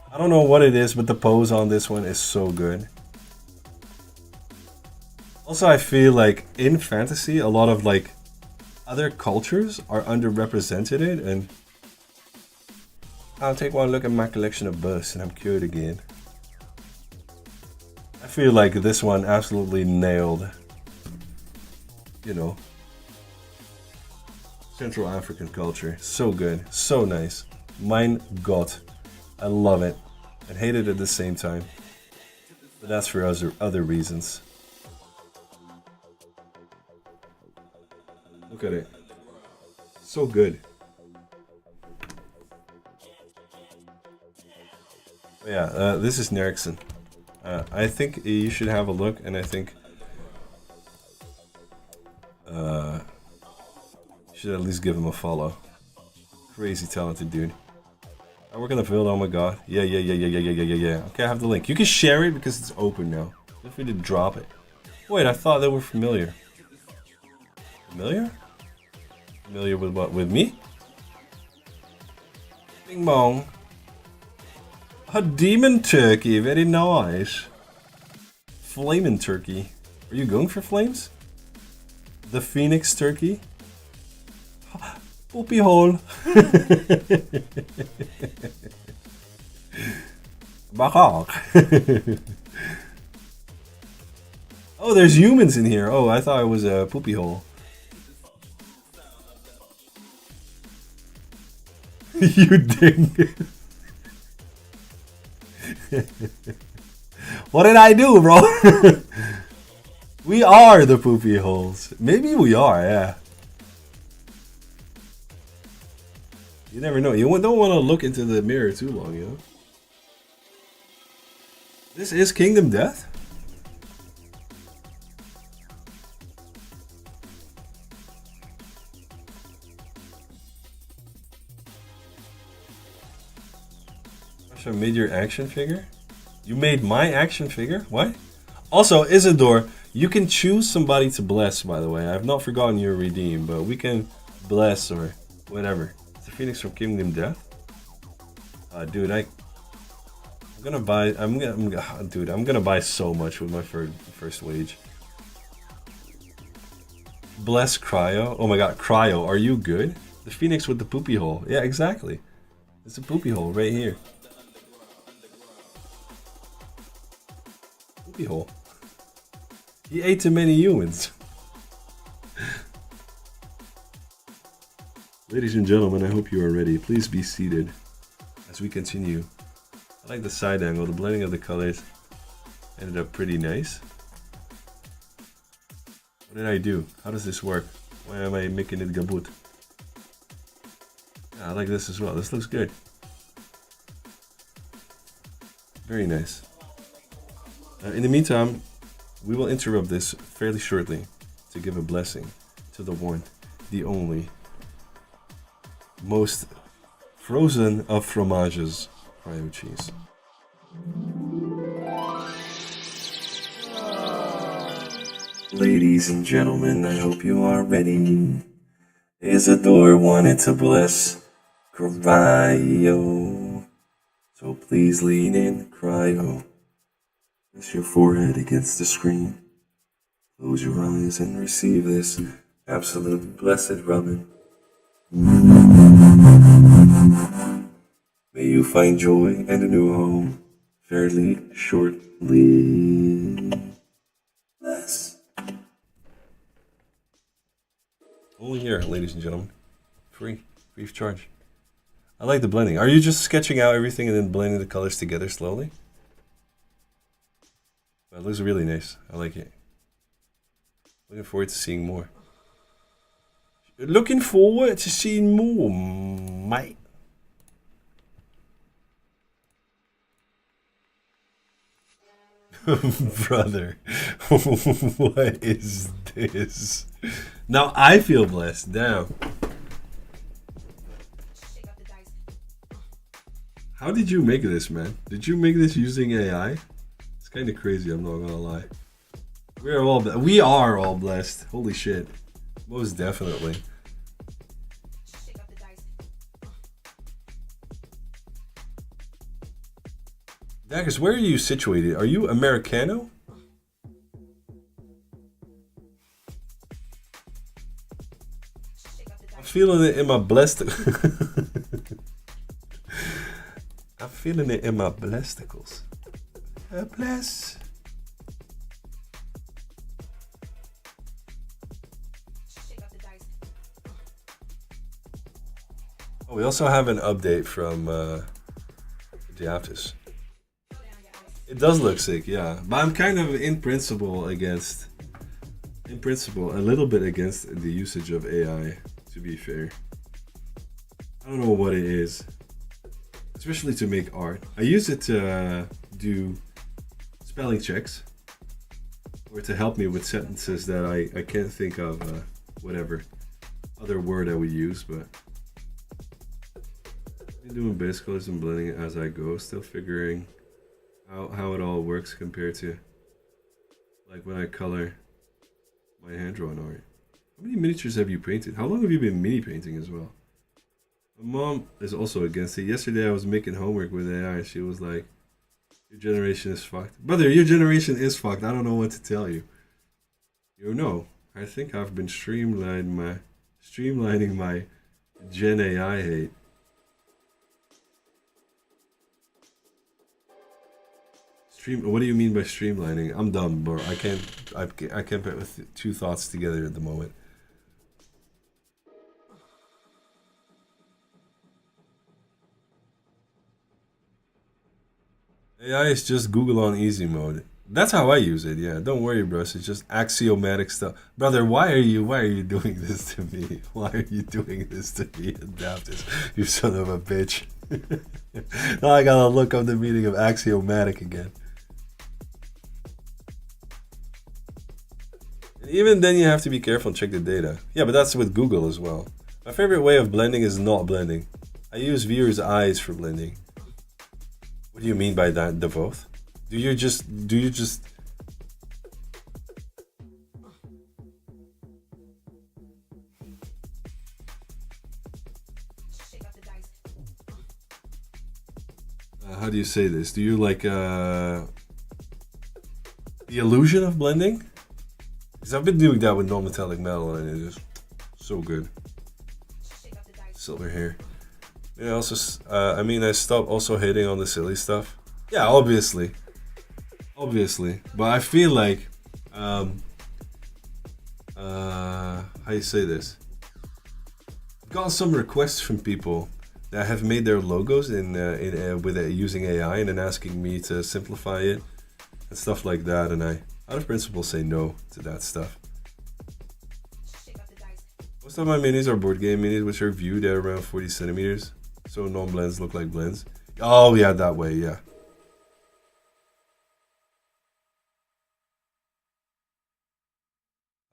I don't know what it is, but the pose on this one is so good. Also, I feel like in fantasy, a lot of like other cultures are underrepresented, and I'll take one look at my collection of busts and I'm cured again. I feel like this one absolutely nailed, you know, Central African culture. So good, so nice. Mein Gott. I love it and hate it at the same time. But that's for other reasons. Look at it. So good. But yeah, this is Nerixon. I think you should have a look, and I think you should at least give him a follow. Crazy talented dude. I work on the field, oh my god. Yeah. Okay, I have the link. You can share it because it's open now. Feel free to drop it. Wait, I thought they were familiar. Familiar? Familiar with what? With me? Bing bong. A demon turkey, very nice. Flamin' turkey. Are you going for flames? The phoenix turkey? Poopy hole. Oh, there's humans in here. Oh, I thought it was a poopy hole. You dingus. What did I do, bro? We are the poopy holes. Maybe we are, yeah. You never know. You don't want to look into the mirror too long, you know? This is Kingdom Death? I made your action figure? You made my action figure? What? Also, Isidore, you can choose somebody to bless, by the way. I've not forgotten your redeem, but we can bless or whatever. It's the Phoenix from Kingdom Death. Dude, I'm gonna buy. Dude, I'm gonna buy so much with my first wage. Bless Cryo. Oh my god, Cryo, are you good? The Phoenix with the poopy hole. Yeah, exactly. It's a poopy hole right here. Poopy hole. He ate too many humans. Ladies and gentlemen, I hope you are ready. Please be seated as we continue. I like the side angle. The blending of the colors ended up pretty nice. What did I do? How does this work? Why am I making it gabut? Yeah, I like this as well. This looks good. Very nice. In the meantime, we will interrupt this fairly shortly to give a blessing to the one, the only, most frozen of fromages, cryo cheese. Ladies and gentlemen, I hope you are ready. Isidore wanted to bless cryo, so please lean in, cryo. Press your forehead against the screen. Close your eyes and receive this absolute blessed rubbing. May you find joy and a new home fairly shortly. Bless. Only here, ladies and gentlemen. Free of charge. I like the blending. Are you just sketching out everything and then blending the colors together slowly? Well, it looks really nice. I like it. Looking forward to seeing more. Looking forward to seeing more, mate. Brother, what is this? Now I feel blessed. Damn. How did you make this, man? Did you make this using AI? It's kind of crazy. I'm not gonna lie. We are all blessed. Holy shit. Most definitely. Daggers, where are you situated? Are you Americano? I'm feeling it in my blessed. I'm feeling it in my blesticles. Bless. Oh, we also have an update from Diaptus. It does look sick, yeah. But I'm kind of in principle, a little bit against the usage of AI, to be fair. I don't know what it is. Especially to make art. I use it to do spelling checks. Or to help me with sentences that I can't think of, whatever other word I would use, but I'm doing base colors and blending it as I go, still figuring out how it all works compared to like when I color my hand-drawn art. How many miniatures have you painted? How long have you been mini painting as well? My mom is also against it. Yesterday I was making homework with AI. She was like, your generation is fucked. Brother, your generation is fucked. I don't know what to tell you. You know, I think I've been streamlining my Gen AI hate. What do you mean by streamlining? I'm dumb, bro. I can't put two thoughts together at the moment. AI is just Google on easy mode. That's how I use it. Yeah, don't worry, bro. It's just axiomatic stuff, brother. Why are you doing this to me? Why are you doing this to me? Adaptus, you son of a bitch. Now I gotta look up the meaning of axiomatic again. Even then, you have to be careful and check the data. Yeah, but that's with Google as well. My favorite way of blending is not blending. I use viewers' eyes for blending. What do you mean by that, Devoth? Do you just... how do you say this? Do you like, the illusion of blending? Because I've been doing that with non-metallic metal and it is so good. Silver hair. Yeah, also, I mean, I stopped also hating on the silly stuff. Yeah, obviously. But I feel like, how you say this? I've gotten some requests from people that have made their logos using AI and then asking me to simplify it and stuff like that, and I, out of principle, say no to that stuff. Most of my minis are board game minis, which are viewed at around 40 centimeters, so non-blends look like blends. Oh yeah, that way, yeah.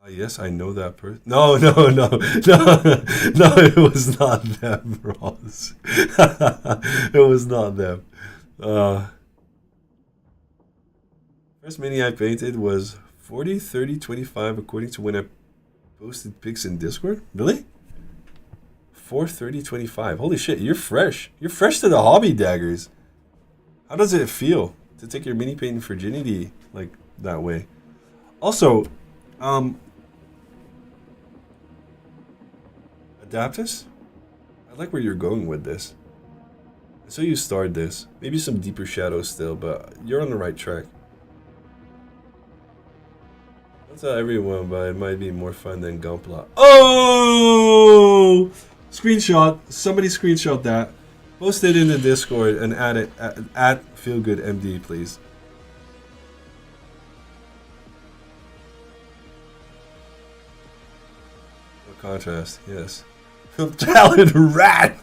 Yes, I know that person. No, it was not them, Ross. It was not them. First mini I painted was 40, 30, 25, according to when I posted pics in Discord. Really? 4, 30, 25. Holy shit, you're fresh. You're fresh to the hobby, Daggers. How does it feel to take your mini painting virginity like that way? Also, Adaptus? I like where you're going with this. So you starred this. Maybe some deeper shadows still, but you're on the right track. Don't tell everyone, but it might be more fun than Gunpla. Oh! Screenshot. Somebody screenshot that. Post it in the Discord and add it at FeelGoodMD, please. contrast, yes. Talent rat!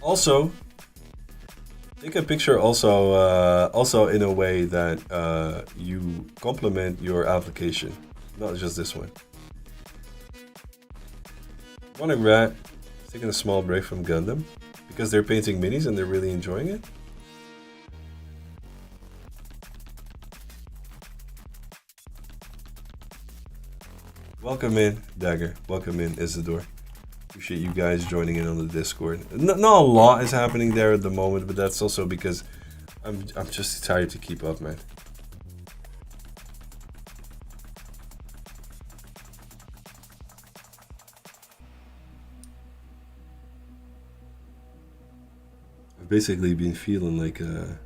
Also, take a picture also in a way that you complement your application, not just this one. Want a rat taking a small break from Gundam because they're painting minis and they're really enjoying it? Welcome in, Dagger. Welcome in, Isidore. Appreciate you guys joining in on the Discord. Not a lot is happening there at the moment, but that's also because I'm just tired to keep up, man. I've basically been feeling like a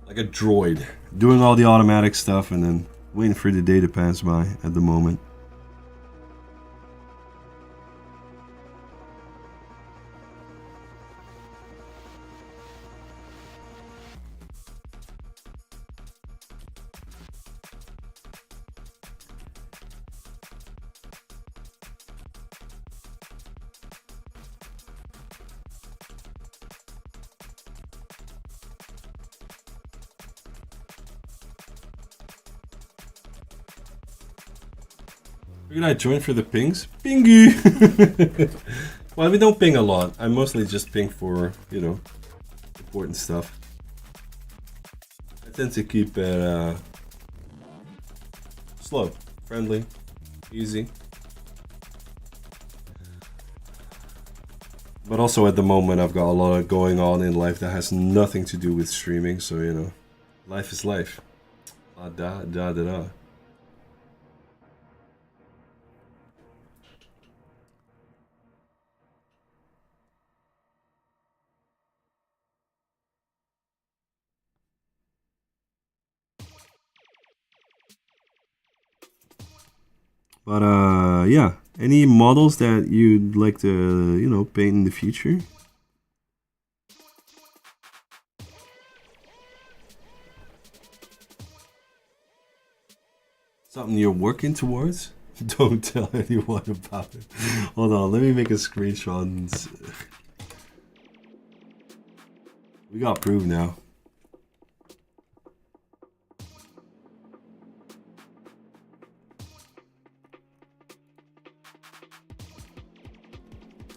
droid, doing all the automatic stuff and then waiting for the day to pass by at the moment. Figured I'd join for the pings. Pingy! Well, we don't ping a lot. I mostly just ping for, you know, important stuff. I tend to keep it slow, friendly, easy. But also at the moment I've got a lot going on in life that has nothing to do with streaming, so you know, life is life. Da da da da da. But yeah, any models that you'd like to, you know, paint in the future? Something you're working towards? Don't tell anyone about it. Hold on, let me make a screenshot. We got proof now.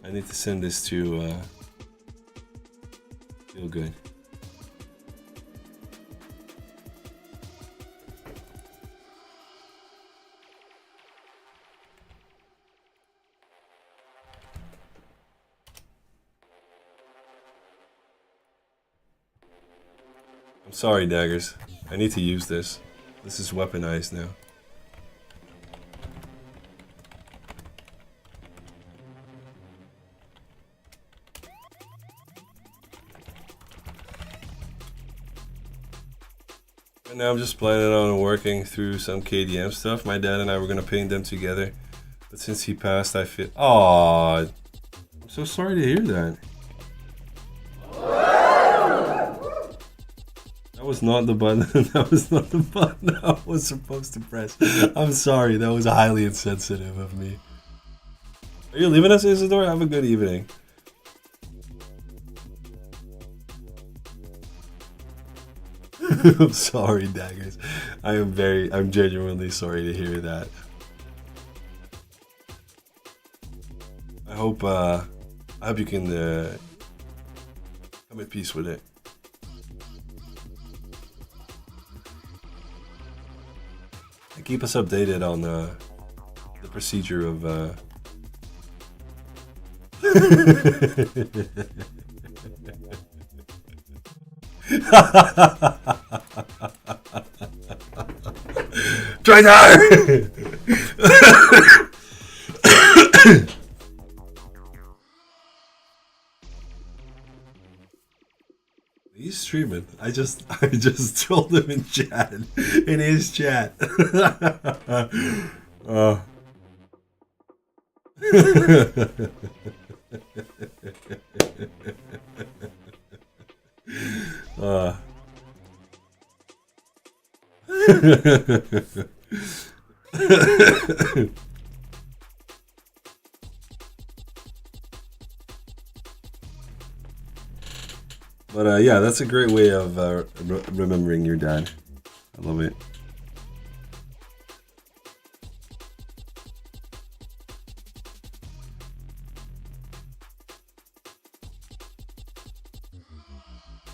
I need to send this to Feel Good. I'm sorry, Daggers. I need to use this. This is weaponized now. And now I'm just planning on working through some KDM stuff. My dad and I were gonna paint them together, but since he passed, I feel. Aww, I'm so sorry to hear that. That was not the button. That was not the button I was supposed to press. I'm sorry. That was highly insensitive of me. Are you leaving us, Isidore? Have a good evening. I'm sorry, Daggers. I'm genuinely sorry to hear that. I hope you can come at peace with it. And keep us updated on the procedure of Traitor! He's streaming. I just told him in chat, in his chat. uh. But yeah, that's a great way of remembering your dad. I love it.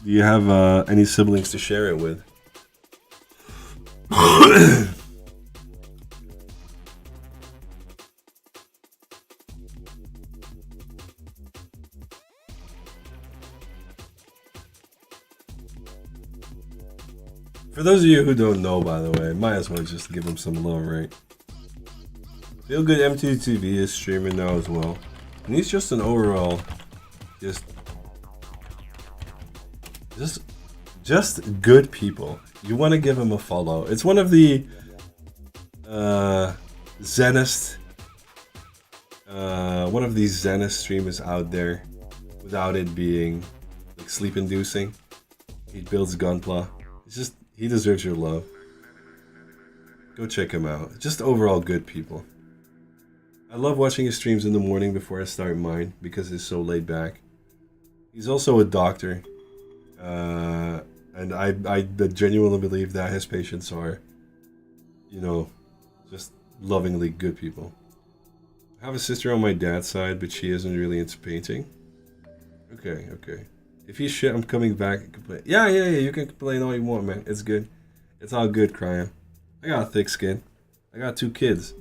Do you have any siblings to share it with? For those of you who don't know, by the way, might as well just give him some love, right? Feel Good MTTV is streaming now as well. And he's just an overall, just good people. You want to give him a follow. It's one of the zenest, one of these zenest streamers out there, without it being like sleep-inducing. He builds Gunpla. It's just, he deserves your love. Go check him out. Just overall good people. I love watching his streams in the morning before I start mine because he's so laid back. He's also a doctor. And I genuinely believe that his patients are, you know, just lovingly good people. I have a sister on my dad's side, but she isn't really into painting. Okay. If he's shit, I'm coming back and complain. Yeah, you can complain all you want, man. It's good. It's all good, crying. I got a thick skin. I got 2 kids.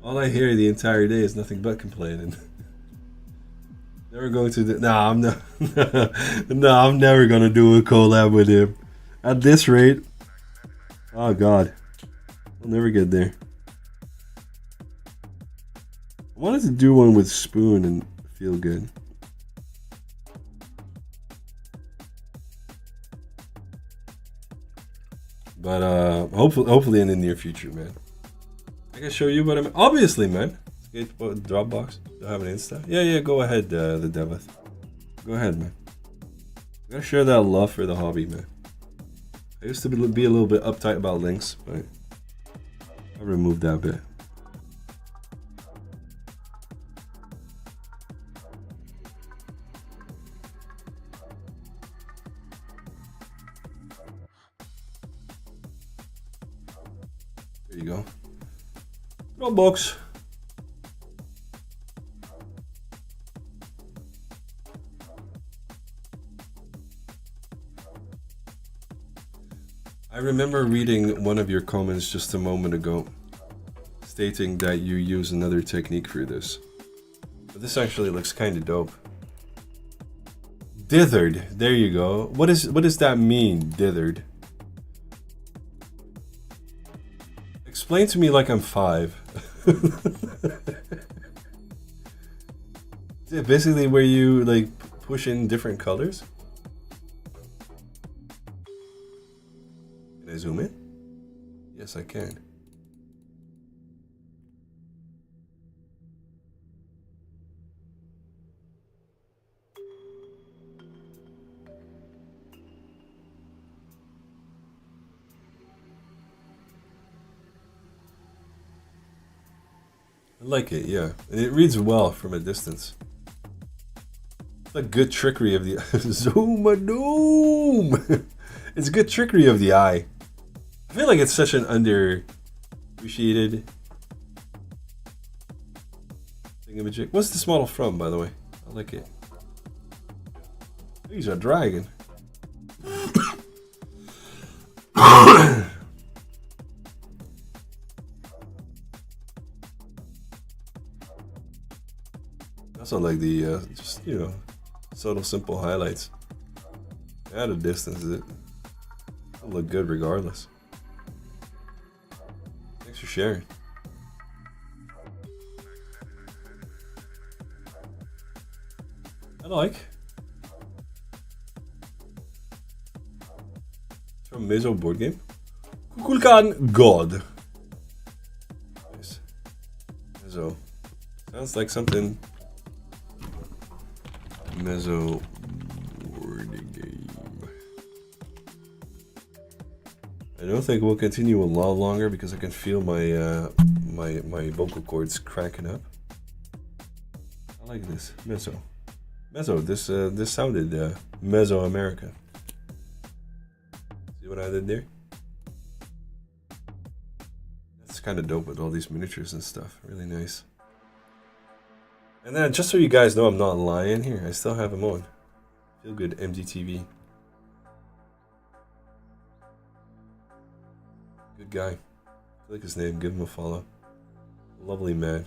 All I hear the entire day is nothing but complaining. Never going to do. Nah, I'm not. Nah, I'm never gonna do a collab with him. At this rate, oh god, I'll never get there. I wanted to do one with Spoon and Feel Good. But hopefully in the near future, man. I can show you what I'm. Obviously, man. Skateboard Dropbox. Do I have an Insta? Yeah. Go ahead, the Devith. Go ahead, man. I gotta share that love for the hobby, man. I used to be a little bit uptight about links, but I removed that bit. There you go. Dropbox. I remember reading one of your comments just a moment ago, stating that you use another technique for this. But this actually looks kind of dope. Dithered. There you go. What does that mean, dithered? Explain to me like I'm 5. Is it basically where you like push in different colors? Can I zoom in? Yes, I can. I like it, yeah. And it reads well from a distance. It's a good trickery of the Zoom-a-doom! It's good trickery of the eye. I feel like it's such an underappreciated thingamajig. What's this model from, by the way? I like it. He's a dragon. Also like the just, you know, subtle, simple highlights. At a distance, it'll look good regardless. Thanks for sharing. I like. It's from Mezo board game. Kukulkan God. Nice. Mezo. Sounds like something Mezzo board game. I don't think we'll continue a lot longer because I can feel my my vocal cords cracking up. I like this Mezzo. This sounded Mesoamerican. See what I did there? That's kind of dope with all these miniatures and stuff. Really nice. And then, just so you guys know, I'm not lying here. I still have him on. Feel good, MDTV. Good guy. I like his name. Give him a follow. Lovely man.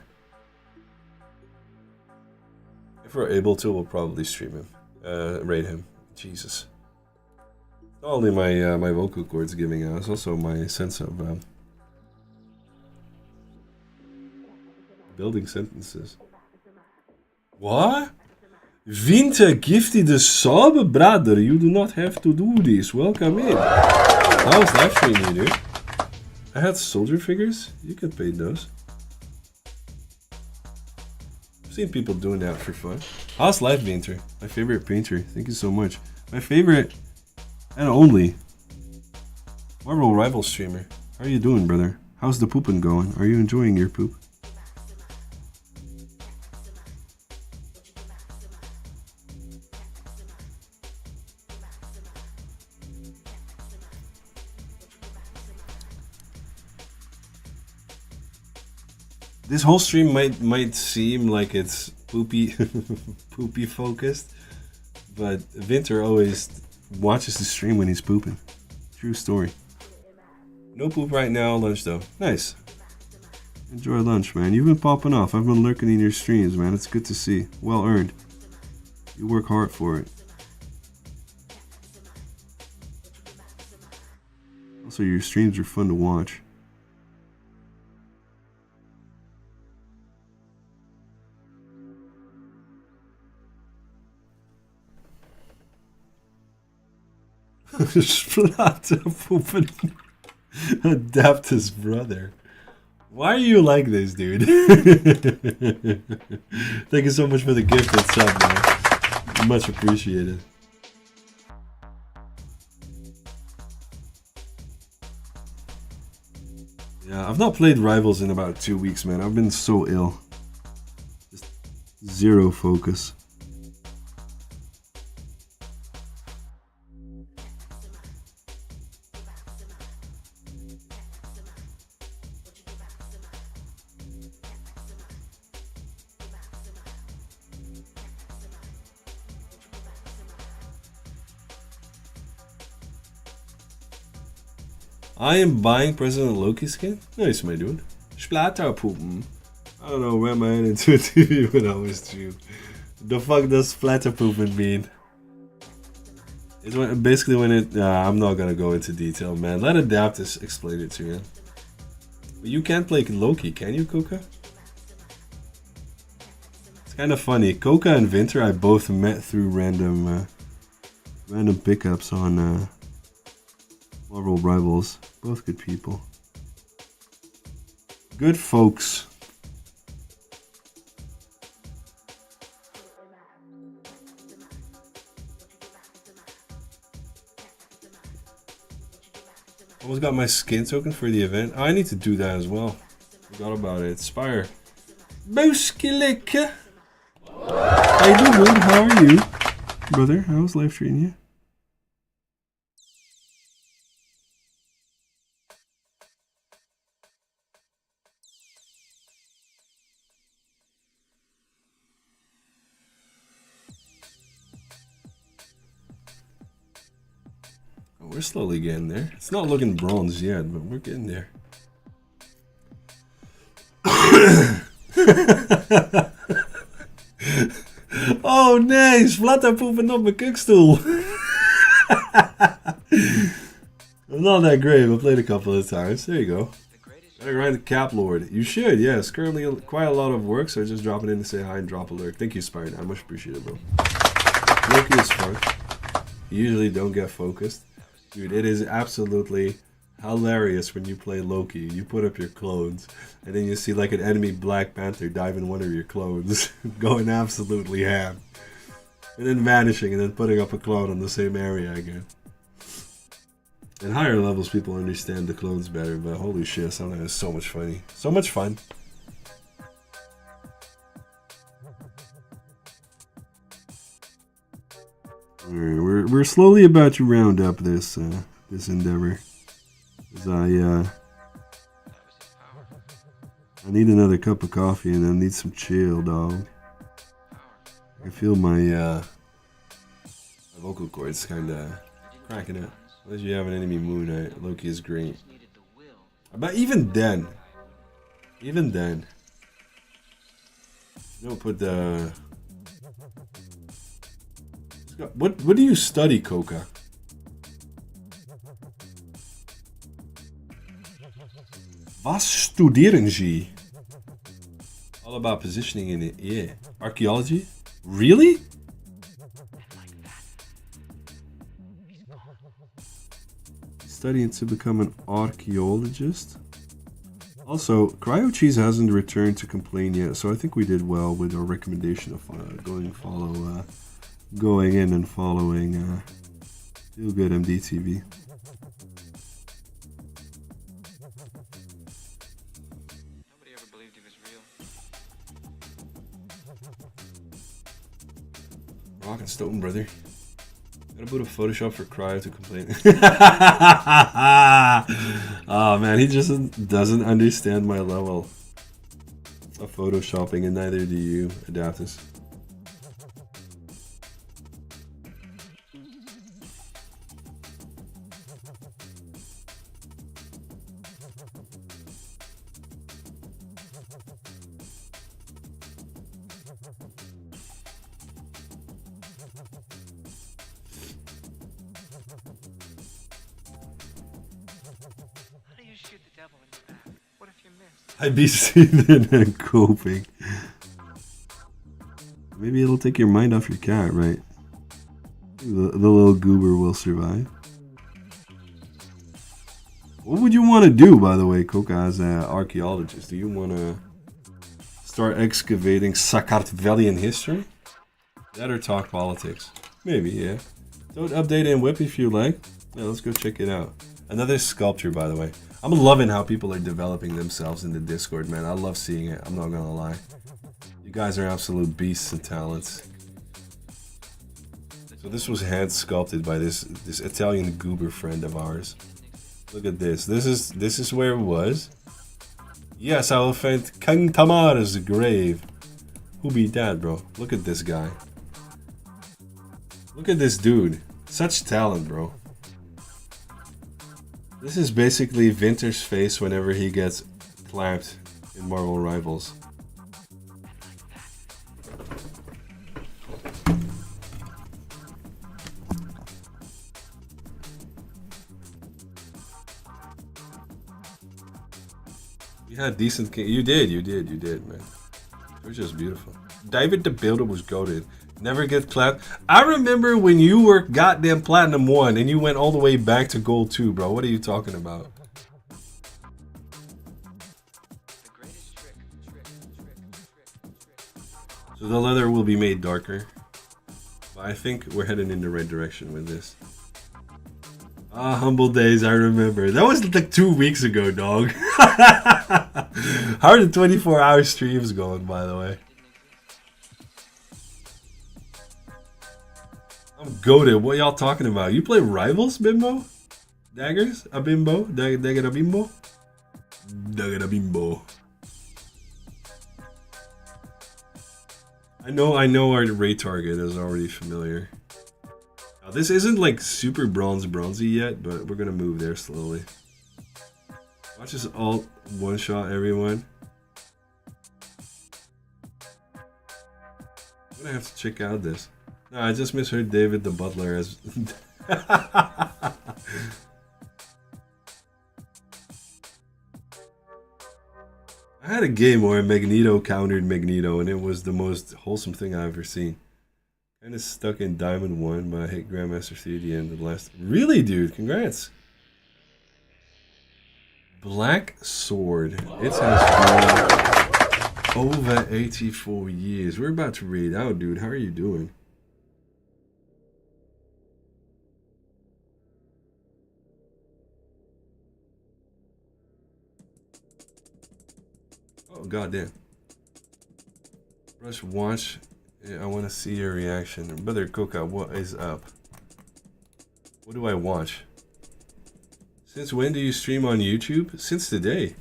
If we're able to, we'll probably stream him. Raid him. Jesus. Not only my my vocal cords giving out, it's also my sense of building sentences. What? Winter gifted the sub, brother. You do not have to do this. Welcome in. I was live streaming you, dude. I had soldier figures. You could pay those. I've seen people doing that for fun. How's Live Painter? My favorite painter. Thank you so much. My favorite and only Marvel Rival streamer. How are you doing, brother? How's the pooping going? Are you enjoying your poop? This whole stream might seem like it's poopy poopy focused, but Winter always watches the stream when he's pooping. True story. No poop right now, lunch though. Nice. Enjoy lunch, man. You've been popping off. I've been lurking in your streams, man. It's good to see. Well earned. You work hard for it. Also, your streams are fun to watch. Splatterpoepen. Adapt his brother. Why are you like this, dude? Thank you so much for the gift and sub, man. Much appreciated. Yeah, I've not played Rivals in about 2 weeks, man. I've been so ill. Just zero focus. I am buying President Loki skin? Nice, my dude. Splatterpoepen. I don't know where my head into TV when I was 2. The fuck does splatterpoepen mean? It's basically when it... I'm not gonna go into detail, man. Let Adaptus explain it to you. You can't play Loki, can you, Coca? It's kind of funny. Coca and Winter I both met through random pickups on Marvel Rivals. Both good people. Good folks. Almost got my skin token for the event. I need to do that as well. Forgot about it. Spire. Booskilik. Hey, good. How are you, brother? How's life treating you? We're slowly getting there. It's not looking bronze yet, but we're getting there. Oh nee, splatterpoepen op mijn kukstoel. I'm not that great, but played a couple of times. There you go. Gotta grind the Cap Lord. You should, yes. Currently quite a lot of work, so just dropping in to say hi and drop a lurk. Thank you, Spire. I much appreciate it, bro. Loki is fun. You usually don't get focused. Dude, it is absolutely hilarious when you play Loki. You put up your clones, and then you see like an enemy Black Panther dive in one of your clones, going absolutely ham. And then vanishing and then putting up a clone on the same area again. In higher levels, people understand the clones better, but holy shit, something is so much funny. So much fun. Alright, we're slowly about to round up this this endeavor. As I need another cup of coffee and I need some chill, dog. I feel my vocal cords kinda cracking up. Unless you have an enemy moon, Loki is great. But even then, you don't put the. What do you study, Coca? Was studeren Sie? All about positioning in it. Yeah. Archaeology? Really? Studying to become an archaeologist. Also, Cryo Cheese hasn't returned to complain yet, so I think we did well with our recommendation of going in and following Feel Good MDTV. Nobody ever believed he was real. Rock and Stone, brother. Gotta boot a Photoshop for Cryo to complain. Oh man, he just doesn't understand my level of photoshopping, and neither do you, Adaptus. I'd be seething and coping. Maybe it'll take your mind off your cat, right? The little goober will survive. What would you want to do, by the way, Coca, as an archaeologist? Do you want to start excavating Sakartvelian history? That or talk politics? Maybe, yeah. Don't update and whip if you like. Yeah, let's go check it out. Another sculpture, by the way. I'm loving how people are developing themselves in the Discord, man. I love seeing it. I'm not gonna lie. You guys are absolute beasts and talents. So this was hand sculpted by this Italian goober friend of ours. Look at this. This is where it was. Yes, I will find King Tamar's grave. Who be that, bro? Look at this guy. Look at this dude. Such talent, bro. This is basically Winter's face whenever he gets clapped in Marvel Rivals. You had decent king. You did, man. It was just beautiful. David the Builder was goated. Never get clapped. I remember when you were goddamn Platinum 1 and you went all the way back to Gold 2, bro. What are you talking about? So the leather will be made darker. But I think we're heading in the right direction with this. Ah, Humble Days, I remember. That was like 2 weeks ago, dog. How are the 24-hour streams going, by the way? I'm goated. What y'all talking about? You play Rivals, Bimbo? Daggers? A Bimbo? Dagger a Bimbo? Dagger a Bimbo. I know our rate target is already familiar. Now, this isn't like super bronzy yet, but we're gonna move there slowly. Watch this alt one shot, everyone. I'm gonna have to check out this. No, I just misheard David the Butler as... I had a game where Magneto countered Magneto, and it was the most wholesome thing I've ever seen. Kinda stuck in Diamond 1, but I hit Grandmaster 3 at the end of the last... Really, dude? Congrats! Black Sword. It has been over 84 years. We're about to read out, dude. How are you doing? Oh, goddamn. Rush, watch. Yeah, I want to see your reaction. Brother Coca, what is up? What do I watch? Since when do you stream on YouTube? Since today.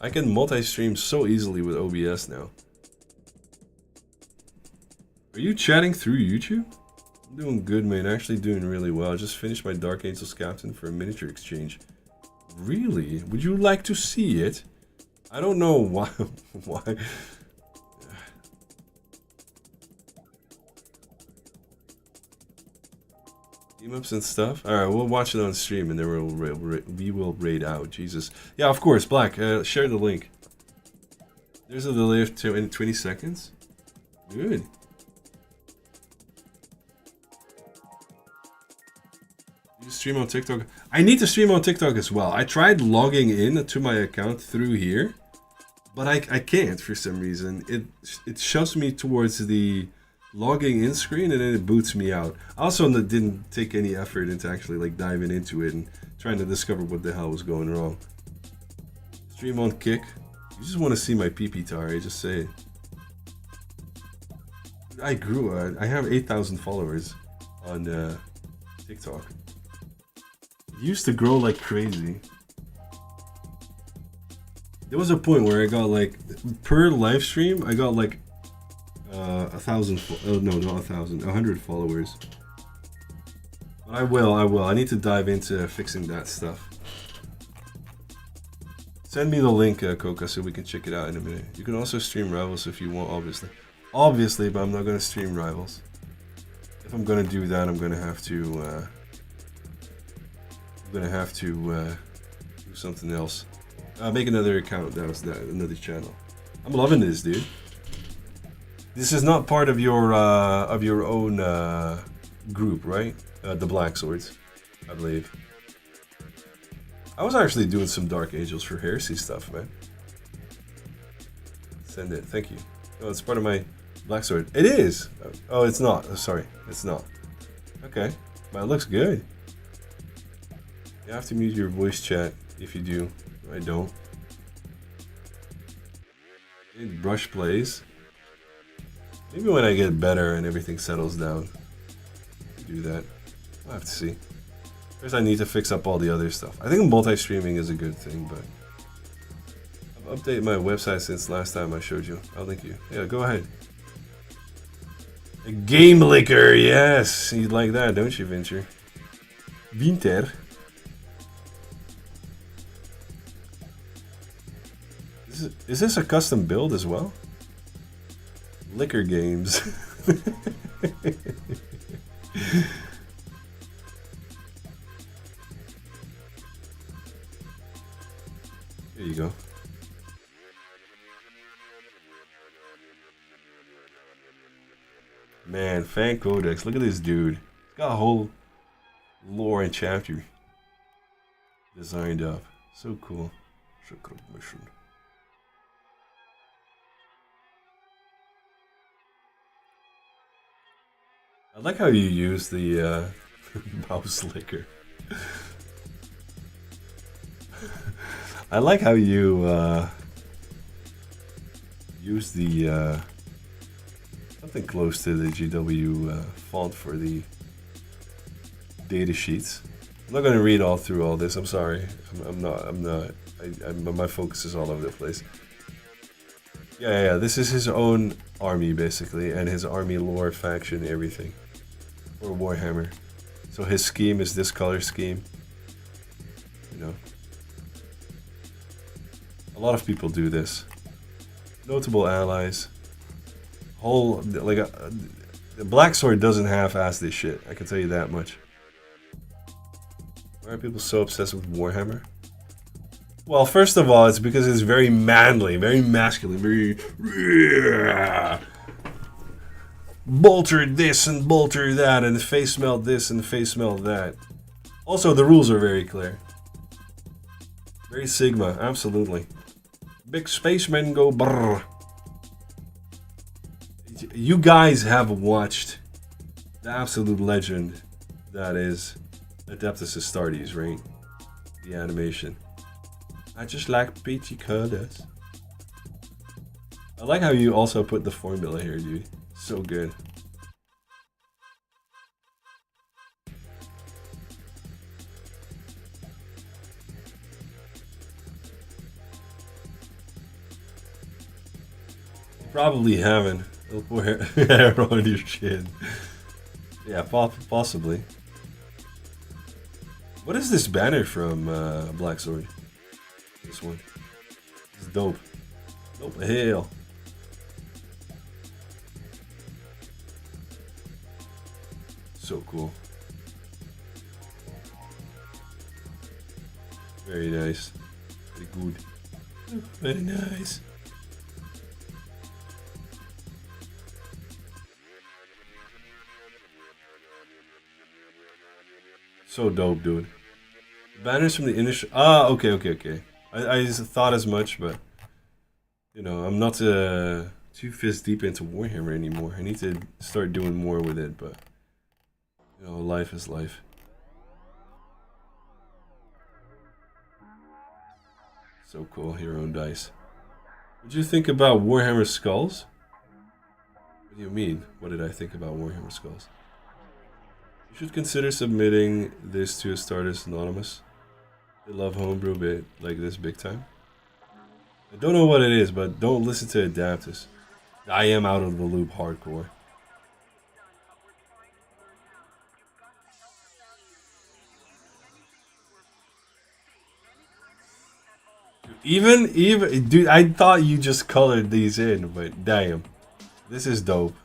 I can multi-stream so easily with OBS now. Are you chatting through YouTube? I'm doing good, man. Actually doing really well. I just finished my Dark Angels Captain for a miniature exchange. Really? Would you like to see it? I don't know why. Why? Team ups and stuff. All right, we'll watch it on stream, and then we will raid out. Jesus. Yeah, of course. Black. Share the link. There's a delay of 20 seconds. Good. You stream on TikTok. I need to stream on TikTok as well. I tried logging in to my account through here, but I can't for some reason. It shoves me towards the logging in screen and then it boots me out. I also didn't take any effort into actually like diving into it and trying to discover what the hell was going wrong. Stream on Kick. You just want to see my PP tar, I just say it. I grew. I have 8,000 followers on TikTok. It used to grow like crazy. There was a point where I got like, per live stream, I got like 1,000. Oh no, not 1,000. 100 followers. But I will. I need to dive into fixing that stuff. Send me the link, Coca, so we can check it out in a minute. You can also stream Rivals if you want, obviously. Obviously, but I'm not gonna stream Rivals. If I'm gonna do that, I'm gonna have to. Do something else. Make another account. That was another channel. I'm loving this, dude. This is not part of your own group, right? The Black Swords, I believe. I was actually doing some Dark Angels for Heresy stuff, man. Send it. Thank you. Oh, it's part of my Black Sword. It is. Oh, it's not. Oh, sorry, it's not. Okay, but it looks good. You have to mute your voice chat if you do. I don't. Brush plays. Maybe when I get better and everything settles down, do that. I'll have to see. First, I need to fix up all the other stuff. I think multi-streaming is a good thing, but I've updated my website since last time I showed you. I'll link you. Yeah, go ahead. A game licker, yes. You like that, don't you, Venture? Winter. Is this a custom build as well? Liquor games. Here you go. Man, Fan Codex. Look at this dude. He's got a whole lore and chapter designed up. So cool. Mission. I like how you use the mouse liquor. I like how you use the something close to the GW font for the data sheets. I'm not going to read all through all this. I'm sorry. I'm not. My focus is all over the place. Yeah. This is his own army basically, and his army lore, faction, everything. For Warhammer. So his scheme is this color scheme. You know. A lot of people do this. Notable allies. Whole like the Black Sword doesn't half-ass this shit. I can tell you that much. Why are people so obsessed with Warhammer? Well, first of all, it's because it's very manly, very masculine, very bolter this and bolter that, and face melt this and face melt that. Also, the rules are very clear. Very Sigma, absolutely. Big spacemen go brrr. You guys have watched the absolute legend that is Adeptus Astartes, right? The animation. I just like peachy colors. I like how you also put the formula here, dude. So good. Probably haven't. It'll pour hair on your chin. Yeah, possibly. What is this banner from Black Sword? This one. It's dope. Dope as hell. So cool. Very nice. Very good. Very nice. So dope, dude. Banners from the initial. Ah, okay. I just thought as much, but you know, I'm not too fist deep into Warhammer anymore. I need to start doing more with it, but you know, life is life. So cool, your own dice. What did you think about Warhammer Skulls? What do you mean? What did I think about Warhammer Skulls? You should consider submitting this to Astartes Anonymous. They love homebrew bit like this big time. I don't know what it is, but don't listen to Adaptus. I am out of the loop hardcore. Even, dude, I thought you just colored these in, but damn. This is dope.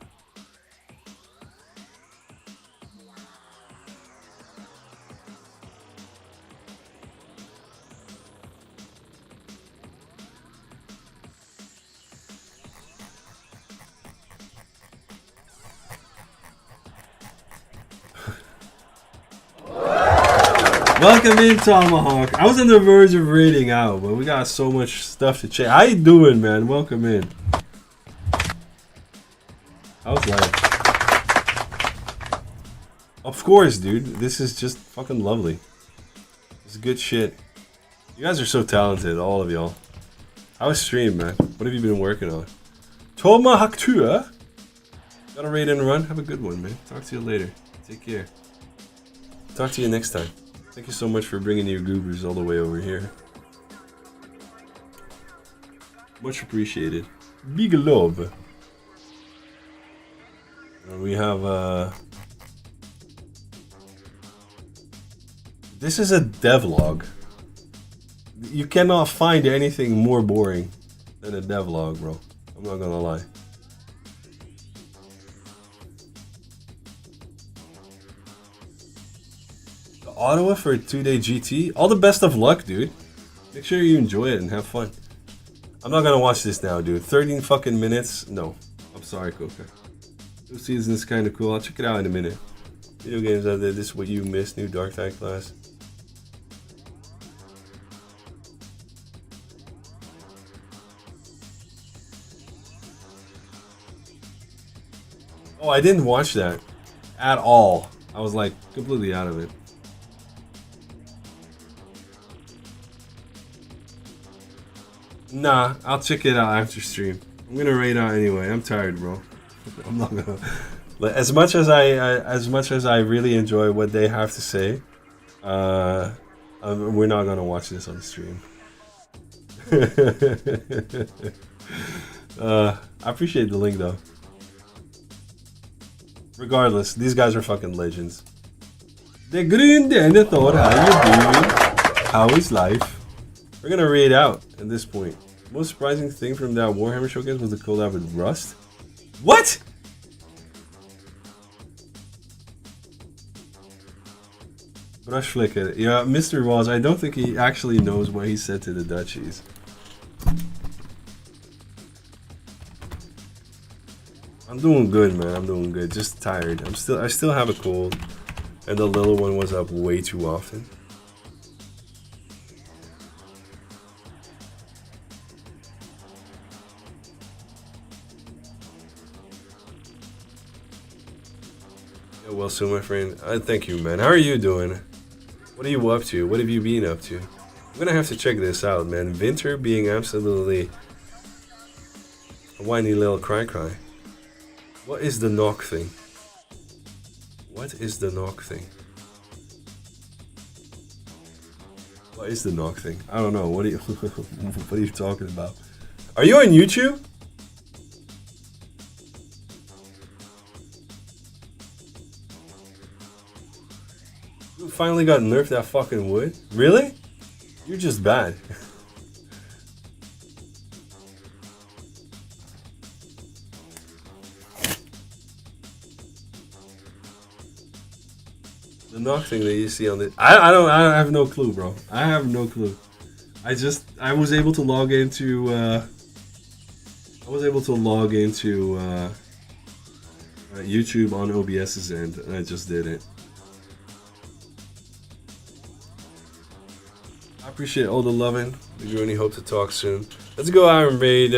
Welcome in, Tomahawk. I was on the verge of raiding out, but we got so much stuff to check. How you doing, man? Welcome in. How's life? Of course, dude. This is just fucking lovely. This is good shit. You guys are so talented, all of y'all. How was stream, man? What have you been working on? Tomahawk 2, huh? Got a raid and run? Have a good one, man. Talk to you later. Take care. Talk to you next time. Thank you so much for bringing your goobers all the way over here. Much appreciated. Big love. And we have this is a devlog. You cannot find anything more boring than a devlog, bro. I'm not gonna lie. Ottawa for a 2-day GT. All the best of luck, dude. Make sure you enjoy it and have fun. I'm not gonna watch this now, dude. 13 fucking minutes. No. I'm sorry, Coca. New season is kind of cool. I'll check it out in a minute. Video games out there. This is what you missed. New Dark Tide class. Oh, I didn't watch that at all. I was like completely out of it. Nah, I'll check it out after stream. I'm gonna raid out anyway. I'm tired, bro. I'm not gonna. As much as I really enjoy what they have to say, we're not gonna watch this on the stream. I appreciate the link though. Regardless, these guys are fucking legends. The Green Dinosaur, how you doing? How is life? We're gonna raid out at this point. Most surprising thing from that Warhammer showcase was the collab with Rust. What? Brush flicker. Yeah, Mr. Ross, I don't think he actually knows what he said to the Dutchies. I'm doing good, man. I'm doing good. Just tired. I still have a cold, and the little one was up way too often. Yeah, well, so my friend, thank you, man. How are you doing? What are you up to? What have you been up to? I'm gonna have to check this out, man. Winter being absolutely A whiny little cry. What is the knock thing? What is the knock thing? What is the knock thing? I don't know. What are you what are you talking about? Are you on YouTube? You finally got nerfed that fucking wood? Really? You're just bad. The knock thing that you see on the I have no clue, bro. I have no clue. I was able to log into YouTube on OBS's end, and I just did it. I appreciate all the loving. We really hope to talk soon. Let's go out and raid.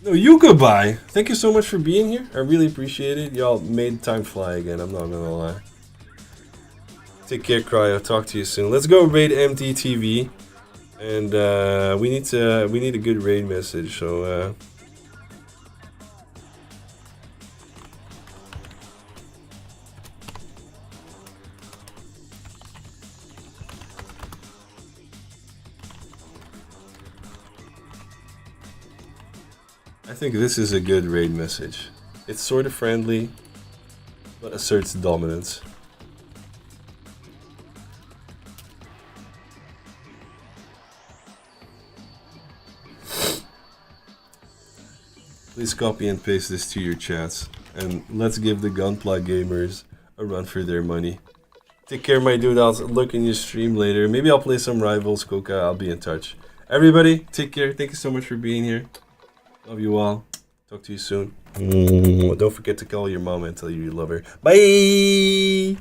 No, you goodbye. Thank you so much for being here. I really appreciate it. Y'all made time fly again. I'm not gonna lie. Take care, Cry. I'll talk to you soon. Let's go raid MTTV, and we need a good raid message. So. I think this is a good raid message. It's sort of friendly, but asserts dominance. Please copy and paste this to your chats, and let's give the Gunpla gamers a run for their money. Take care, my dude. I'll look in your stream later. Maybe I'll play some Rivals, Coca. I'll be in touch. Everybody, take care. Thank you so much for being here. Love you all. Talk to you soon. Don't forget to call your mom and tell you love her. Bye!